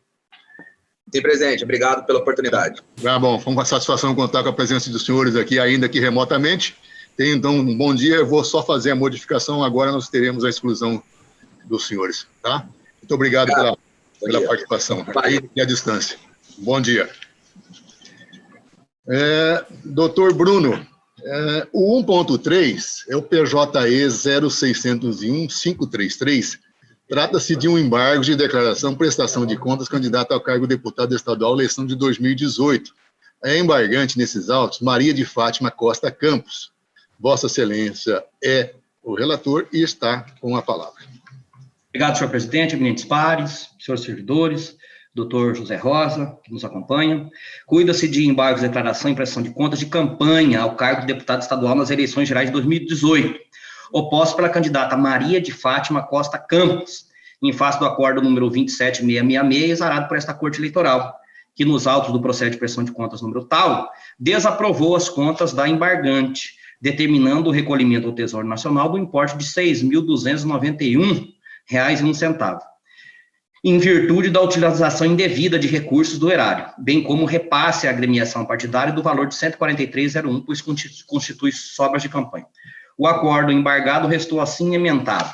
Sim, presidente. Obrigado pela oportunidade. Bom, foi uma satisfação contar com a presença dos senhores aqui, ainda que remotamente. Então, um bom dia. Eu vou só fazer a modificação. Agora nós teremos a exclusão dos senhores, tá? Muito obrigado pela participação aqui e à distância. Bom dia. Doutor Bruno, o 1.3 é o PJE 0601-533. Trata-se de um embargo de declaração, prestação de contas, candidato ao cargo de deputado estadual, eleição de 2018. É embargante nesses autos Maria de Fátima Costa Campos. Vossa Excelência é o relator e está com a palavra. Obrigado, senhor presidente, eminentes pares, senhores servidores. doutor José Rosa, que nos acompanha. Cuida-se de embargos de declaração e prestação de contas de campanha ao cargo de deputado estadual nas eleições gerais de 2018, oposto pela candidata Maria de Fátima Costa Campos, em face do acordo número 27666, exarado por esta Corte Eleitoral, que nos autos do processo de prestação de contas número tal, desaprovou as contas da embargante, determinando o recolhimento ao Tesouro Nacional do importe de R$ 6.291,01, em virtude da utilização indevida de recursos do erário, bem como repasse à agremiação partidária do valor de R$ 143,01, pois constitui sobras de campanha. O acordo embargado restou assim emendado.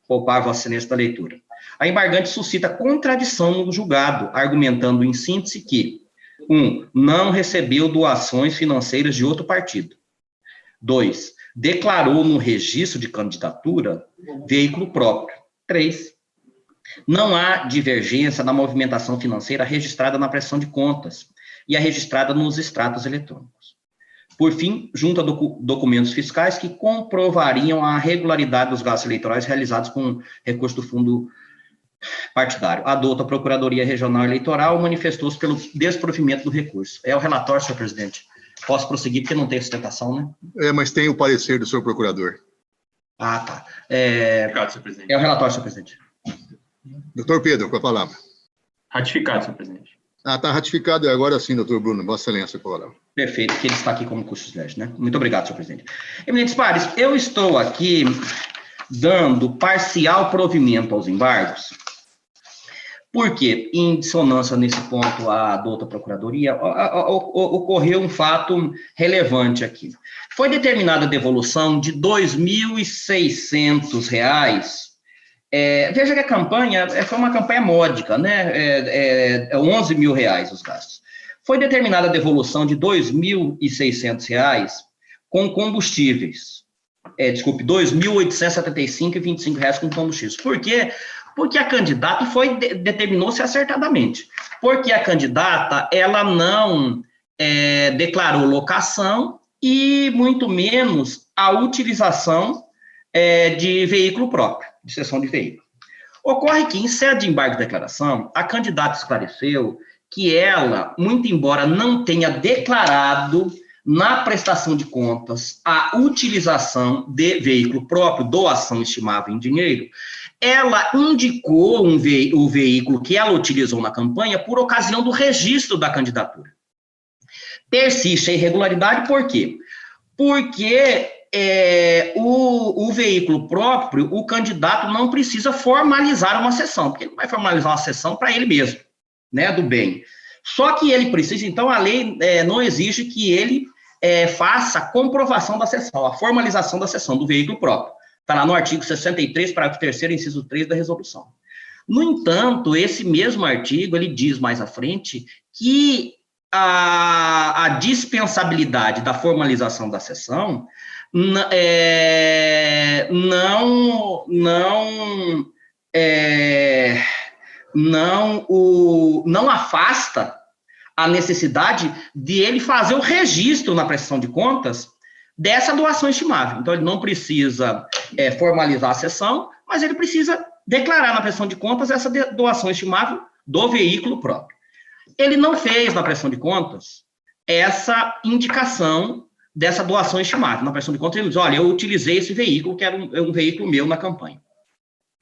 Poupar Vossa Excelência da leitura. A embargante suscita contradição no julgado, argumentando em síntese que 1. Não recebeu doações financeiras de outro partido. 2. Declarou no registro de candidatura veículo próprio. 3. Não há divergência na movimentação financeira registrada na prestação de contas e a registrada nos extratos eletrônicos. Por fim, junta documentos fiscais que comprovariam a regularidade dos gastos eleitorais realizados com recurso do fundo partidário. A douta Procuradoria Regional Eleitoral manifestou-se pelo desprovimento do recurso. É o relatório, senhor presidente. Posso prosseguir, porque não tem sustentação, né? Mas tem o parecer do senhor procurador. Ah, tá. Ratificado, senhor presidente. É o relatório, senhor presidente. Doutor Pedro, com a palavra. Ratificado, senhor presidente. Está ratificado. Agora sim, doutor Bruno. Vossa Excelência, com a palavra. Perfeito, que ele está aqui como custos, né? Muito obrigado, senhor presidente. Eminentes pares, eu estou aqui dando parcial provimento aos embargos, porque, em dissonância nesse ponto à douta Procuradoria, ocorreu um fato relevante aqui. Foi determinada a devolução de R$ 2.600. Veja que a campanha foi uma campanha módica, né? 11 mil reais os gastos. Foi determinada a devolução de R$ 2.600 com combustíveis. R$ 2.875,25 com combustíveis. Por quê? Porque a candidata, determinou-se acertadamente, porque a candidata, ela não declarou locação e, muito menos, a utilização de veículo próprio, de cessão de veículo. Ocorre que, em sede de embargo de declaração, a candidata esclareceu que ela, muito embora não tenha declarado na prestação de contas a utilização de veículo próprio, doação estimável em dinheiro, ela indicou o veículo que ela utilizou na campanha por ocasião do registro da candidatura. Persiste a irregularidade, por quê? Porque o veículo próprio, o candidato não precisa formalizar uma cessão, porque ele não vai formalizar uma cessão para ele mesmo, né, do bem. Só que ele precisa, então, a lei não exige que ele faça a comprovação da cessão, a formalização da cessão do veículo próprio. Está lá no artigo 63, parágrafo 3º, inciso 3 da resolução. No entanto, esse mesmo artigo, ele diz mais à frente que a dispensabilidade da formalização da cessão não afasta a necessidade de ele fazer o registro na prestação de contas dessa doação estimável. Então, ele não precisa formalizar a cessão, mas ele precisa declarar na prestação de contas essa doação estimável do veículo próprio. Ele não fez na prestação de contas essa indicação dessa doação estimável. Na prestação de contas, ele diz, olha, eu utilizei esse veículo, que era um veículo meu na campanha.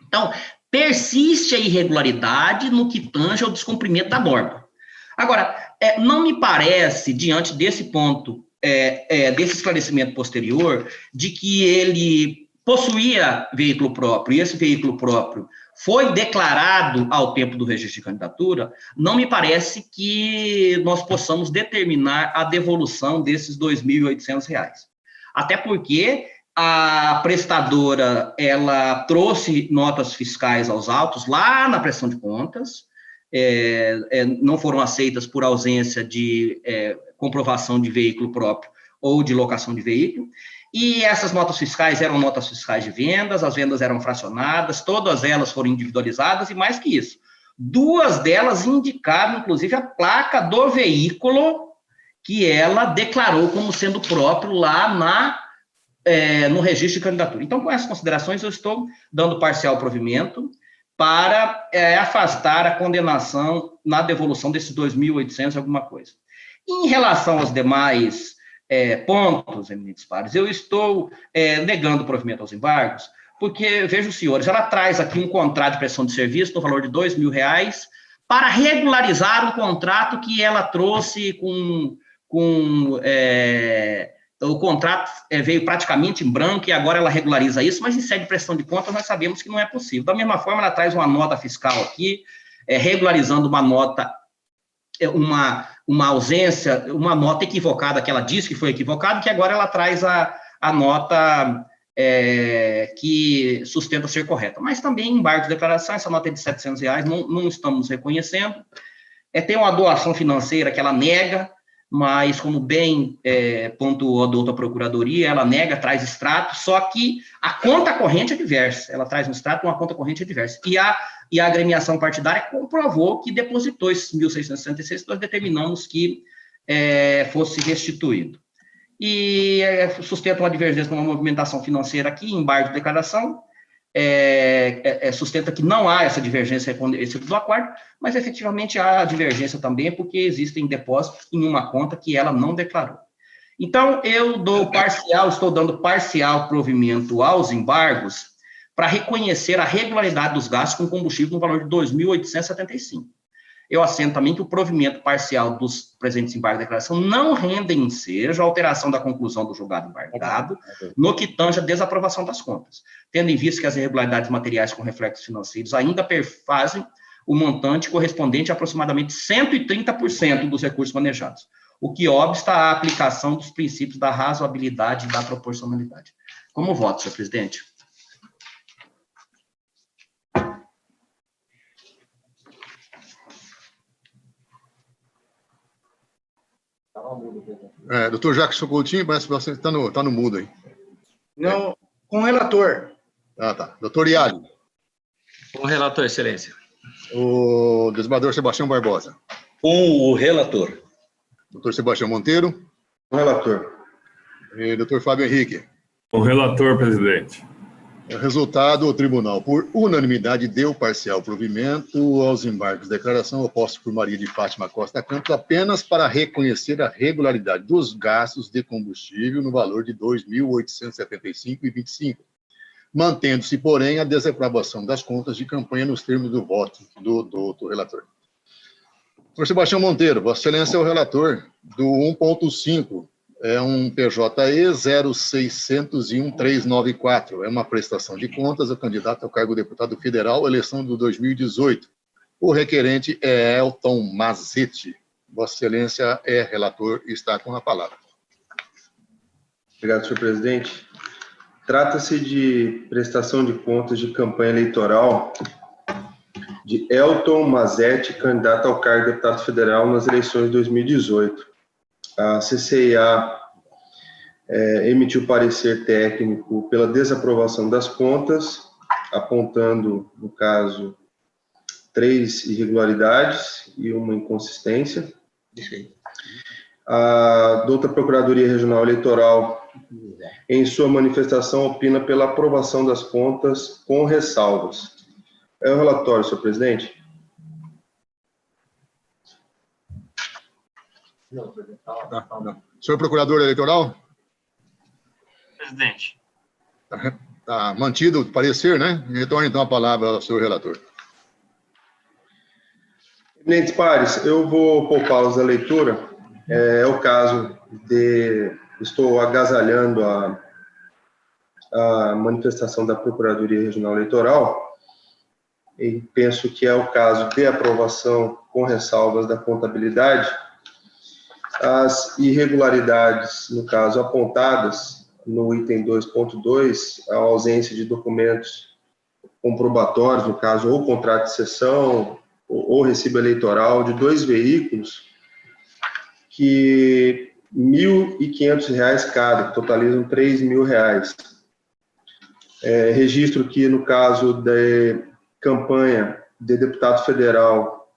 Então, persiste a irregularidade no que tange ao descumprimento da norma. Agora, não me parece, diante desse ponto, desse esclarecimento posterior, de que ele possuía veículo próprio, e esse veículo próprio foi declarado ao tempo do registro de candidatura, não me parece que nós possamos determinar a devolução desses R$ 2.800. Até porque a prestadora, ela trouxe notas fiscais aos autos lá na prestação de contas, não foram aceitas por ausência de comprovação de veículo próprio ou de locação de veículo, e essas notas fiscais eram notas fiscais de vendas, as vendas eram fracionadas, todas elas foram individualizadas, e mais que isso, 2 delas indicaram, inclusive, a placa do veículo que ela declarou como sendo próprio lá no registro de candidatura. Então, com essas considerações, eu estou dando parcial provimento para afastar a condenação na devolução desses 2.800 alguma coisa. Em relação aos demais pontos, eminentes pares, eu estou negando o provimento aos embargos, porque, vejam, senhores, ela traz aqui um contrato de prestação de serviço no valor de R$2.000 para regularizar um contrato que ela trouxe o contrato veio praticamente em branco e agora ela regulariza isso, mas em sede de prestação de contas nós sabemos que não é possível. Da mesma forma, ela traz uma nota fiscal aqui, regularizando uma nota, uma ausência, uma nota equivocada, que ela disse que foi equivocada, que agora ela traz a nota que sustenta ser correta. Mas também embargo de declaração, essa nota é de R$700, não estamos reconhecendo. Tem uma doação financeira que ela nega, mas como bem pontuou a doutora Procuradoria, ela nega, traz extrato, só que a conta corrente é diversa, ela traz um extrato, uma conta corrente é diversa, e a agremiação partidária comprovou que depositou esses 1.666, nós determinamos que fosse restituído. E sustenta uma divergência numa movimentação financeira aqui, embargo de declaração, sustenta que não há essa divergência do acordo, mas efetivamente há divergência também porque existem depósitos em uma conta que ela não declarou. Então, estou dando parcial provimento aos embargos para reconhecer a regularidade dos gastos com combustível no valor de 2.875. Eu assento também que o provimento parcial dos presentes embargos de declaração não rende ensejo a alteração da conclusão do julgado embargado no que tange a desaprovação das contas, tendo em vista que as irregularidades materiais com reflexos financeiros ainda perfazem o montante correspondente a aproximadamente 130% dos recursos manejados, o que obsta à aplicação dos princípios da razoabilidade e da proporcionalidade. Como voto, senhor presidente? Doutor Jackson Coutinho, parece que você está no mudo aí. Não, com o relator. Tá. Doutor Iali. Com o relator, excelência. O desembargador Sebastião Barbosa. Com o relator. Doutor Sebastião Monteiro. Com o relator. E doutor Fábio Henrique. Com o relator, presidente. Resultado, o tribunal, por unanimidade, deu parcial provimento aos embargos de declaração opostos por Maria de Fátima Costa Campos apenas para reconhecer a regularidade dos gastos de combustível no valor de R$ 2.875,25, mantendo-se, porém, a desaprovação das contas de campanha nos termos do voto do relator. Senhor Sebastião Monteiro, Vossa Excelência é o relator do 1.5, é um PJE 0601.394, é uma prestação de contas ao candidato ao cargo de deputado federal, eleição de 2018. O requerente é Elton Mazetti. Vossa Excelência é relator e está com a palavra. Obrigado, senhor presidente. Trata-se de prestação de contas de campanha eleitoral de Elton Mazetti, candidato ao cargo de deputado federal nas eleições de 2018. A CCIA emitiu parecer técnico pela desaprovação das contas, apontando, no caso, 3 irregularidades e uma inconsistência. A doutora Procuradoria Regional Eleitoral, em sua manifestação, opina pela aprovação das contas com ressalvas. É o relatório, senhor presidente. Não. Senhor Procurador Eleitoral? Presidente. Está mantido o parecer, né? Retorno, então, a palavra ao senhor relator. Eminentes pares, eu vou poupá-los da leitura. É o caso de... Estou agasalhando a manifestação da Procuradoria Regional Eleitoral e penso que é o caso de aprovação com ressalvas da contabilidade. As irregularidades, no caso, apontadas no item 2.2, a ausência de documentos comprobatórios, no caso, ou contrato de cessão, ou recibo eleitoral de 2 veículos, que R$ 1.500 cada, que totalizam R$ 3.000. Registro que, no caso da campanha de deputado federal,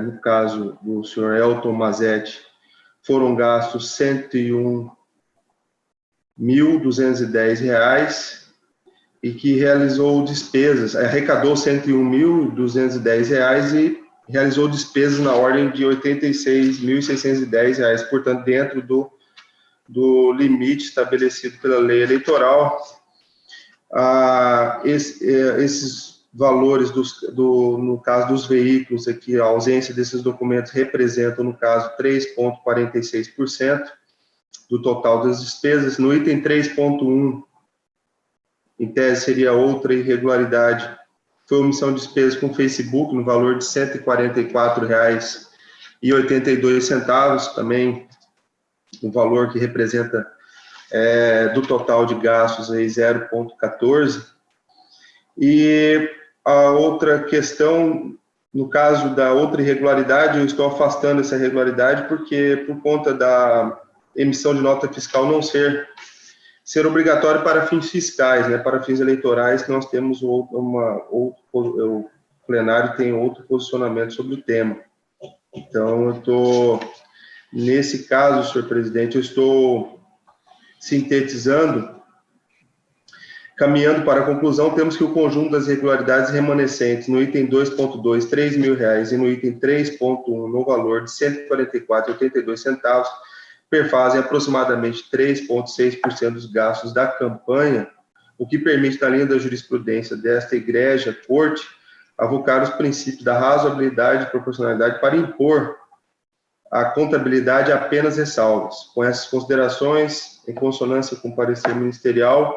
no caso do senhor Elton Mazetti, foram gastos R$ 101.210, e que realizou despesas, arrecadou R$ 101.210 e realizou despesas na ordem de R$ 86.610, portanto, dentro do limite estabelecido pela lei eleitoral. Esses valores, no caso dos veículos, aqui, a ausência desses documentos representam, no caso, 3,46% do total das despesas. No item 3,1, em tese seria outra irregularidade, foi omissão de despesas com Facebook, no valor de R$ 144,82, também um valor que representa do total de gastos aí 0,14. E a outra questão, no caso da outra irregularidade, eu estou afastando essa irregularidade porque, por conta da emissão de nota fiscal não ser obrigatório para fins fiscais, né, para fins eleitorais, nós temos o plenário tem outro posicionamento sobre o tema. Então, eu estou, nesse caso, senhor presidente, eu estou sintetizando, caminhando para a conclusão, temos que o conjunto das irregularidades remanescentes no item 2.2, R$ 3.000, e no item 3.1, no valor de R$ 144,82, perfazem aproximadamente 3,6% dos gastos da campanha, o que permite, na linha da jurisprudência desta egrégia corte, avocar os princípios da razoabilidade e proporcionalidade para impor a contabilidade apenas ressalvas. Com essas considerações, em consonância com o parecer ministerial,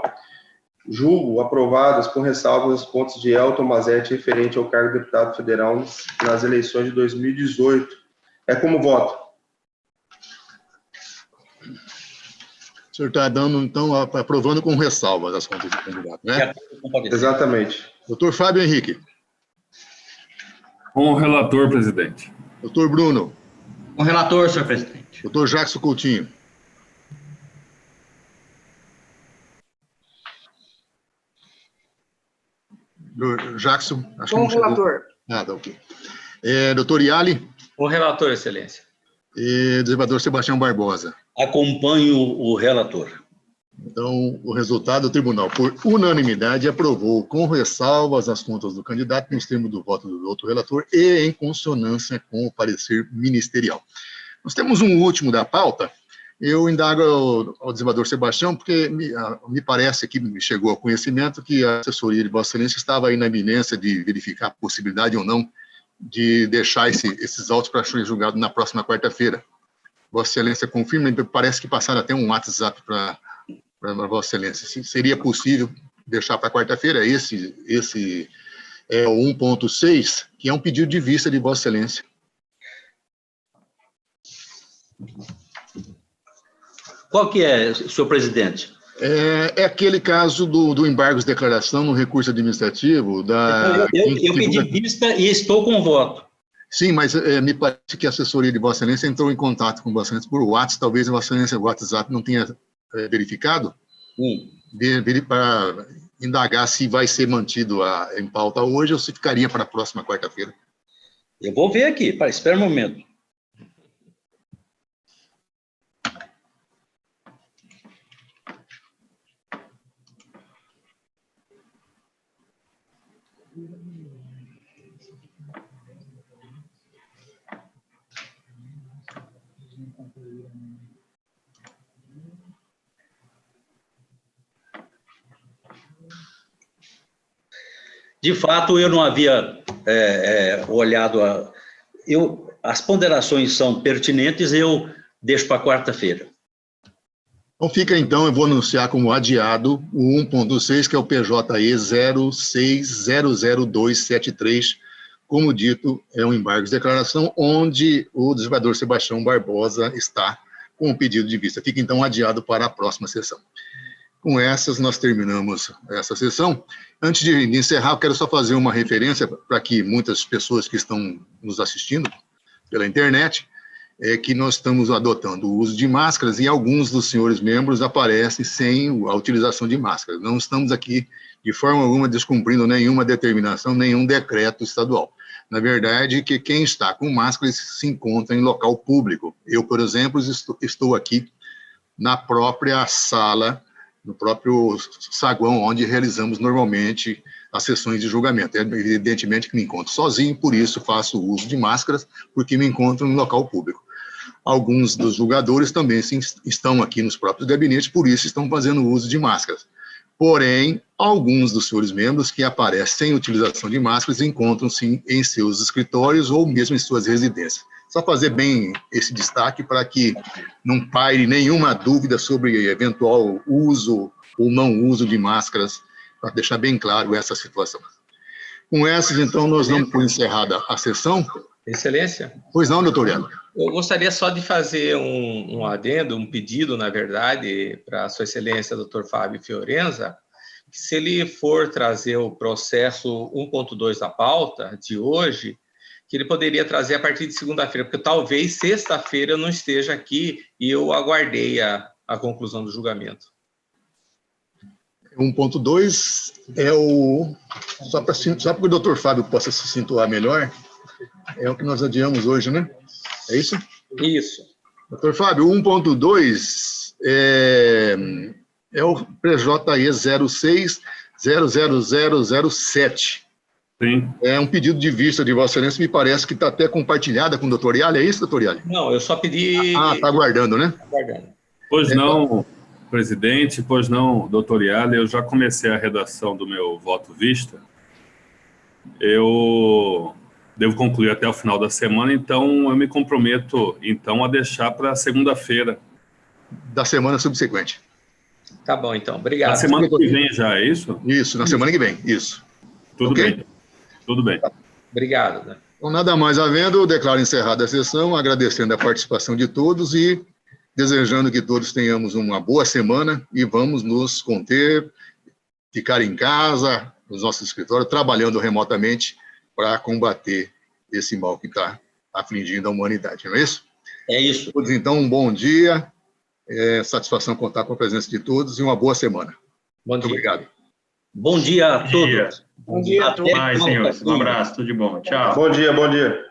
julgo aprovadas com ressalvas as pontos de Elton Mazetti referente ao cargo de deputado federal nas eleições de 2018. É como voto. O senhor está dando, então, aprovando com ressalvas as contas do candidato, né? Exatamente. Doutor Fábio Henrique. Com o relator, presidente. Doutor Bruno. Com o relator, senhor presidente. Doutor Jackson Coutinho. Jackson. Acho Com o que não relator. Ah, tá ok. Doutor Iali. Com o relator, excelência. E desembargador Sebastião Barbosa. Acompanho o relator. Então, o resultado, o tribunal, por unanimidade, aprovou com ressalvas as contas do candidato nos termos do voto do outro relator e em consonância com o parecer ministerial. Nós temos um último da pauta. Eu indago ao desembargador Sebastião, porque me parece que me chegou ao conhecimento que a assessoria de Vossa Excelência estava aí na iminência de verificar a possibilidade ou não de deixar esses autos para serem julgados na próxima quarta-feira. Vossa Excelência confirma, parece que passaram até um WhatsApp para Vossa Excelência. Se seria possível deixar para quarta-feira esse é o 1.6, que é um pedido de vista de Vossa Excelência. Qual que é, senhor presidente? É aquele caso do embargo de declaração no recurso administrativo. Eu pedi vista e estou com voto. Sim, mas me parece que a assessoria de Vossa Excelência entrou em contato com Vossa Excelência por WhatsApp, talvez a Vossa Excelência o WhatsApp não tenha verificado, para indagar se vai ser mantido em pauta hoje ou se ficaria para a próxima quarta-feira. Eu vou ver aqui, espera um momento. De fato, eu não havia olhado. As ponderações são pertinentes, eu deixo para quarta-feira. Então fica, então, eu vou anunciar como adiado o 1.6, que é o PJE 0600273, como dito, é um embargo de declaração, onde o desembargador Sebastião Barbosa está com o pedido de vista. Fica, então, adiado para a próxima sessão. Com essas, nós terminamos essa sessão. Antes de encerrar, eu quero só fazer uma referência para que muitas pessoas que estão nos assistindo pela internet, que nós estamos adotando o uso de máscaras e alguns dos senhores membros aparecem sem a utilização de máscaras. Não estamos aqui, de forma alguma, descumprindo nenhuma determinação, nenhum decreto estadual. Na verdade, que quem está com máscara se encontra em local público. Eu, por exemplo, estou aqui na própria sala no próprio saguão onde realizamos normalmente as sessões de julgamento. Evidentemente que me encontro sozinho, por isso faço uso de máscaras, porque me encontro no local público. Alguns dos julgadores também estão aqui nos próprios gabinetes, por isso estão fazendo uso de máscaras. Porém, alguns dos senhores membros que aparecem sem utilização de máscaras encontram-se em seus escritórios ou mesmo em suas residências. Só fazer bem esse destaque para que não paire nenhuma dúvida sobre eventual uso ou não uso de máscaras, para deixar bem claro essa situação. Com essas, então, nós damos por encerrada a sessão. Excelência. Pois não, doutor Hélio? Eu gostaria só de fazer um adendo, um pedido, na verdade, para a Sua Excelência, doutor Fábio Fiorenza, que se ele for trazer o processo 1.2 da pauta de hoje, que ele poderia trazer a partir de segunda-feira, porque talvez sexta-feira eu não esteja aqui e eu aguardei a conclusão do julgamento. 1.2 é o... Só para que o doutor Fábio possa se situar melhor, é o que nós adiamos hoje, né? É isso? Isso. Doutor Fábio, 1.2 é o PJE 06-00007. Sim. É um pedido de vista de Vossa Excelência, me parece que está até compartilhada com o doutor Iali, é isso, doutor Iali? Não, eu só pedi... Ah, está aguardando, né? Aguardando. Pois não, presidente, pois não, doutor Iali, eu já comecei a redação do meu voto vista. Eu devo concluir até o final da semana, então eu me comprometo, então, a deixar para segunda-feira. Da semana subsequente. Tá bom, então. Obrigado. Na semana que vem já, é isso? Isso, na semana que vem, isso. Tudo Ok? bem. Tudo bem. Obrigado. Né? Então, nada mais havendo, eu declaro encerrada a sessão, agradecendo a participação de todos e desejando que todos tenhamos uma boa semana e vamos nos conter, ficar em casa, nos nossos escritórios, trabalhando remotamente para combater esse mal que está afligindo a humanidade, não é isso? É isso. Todos, então, um bom dia, satisfação contar com a presença de todos e uma boa semana. Bom Muito dia. obrigado. Bom dia a todos. Bom dia a todos. Até Senhores. Um abraço, tudo de bom. Tchau. Bom dia, bom dia.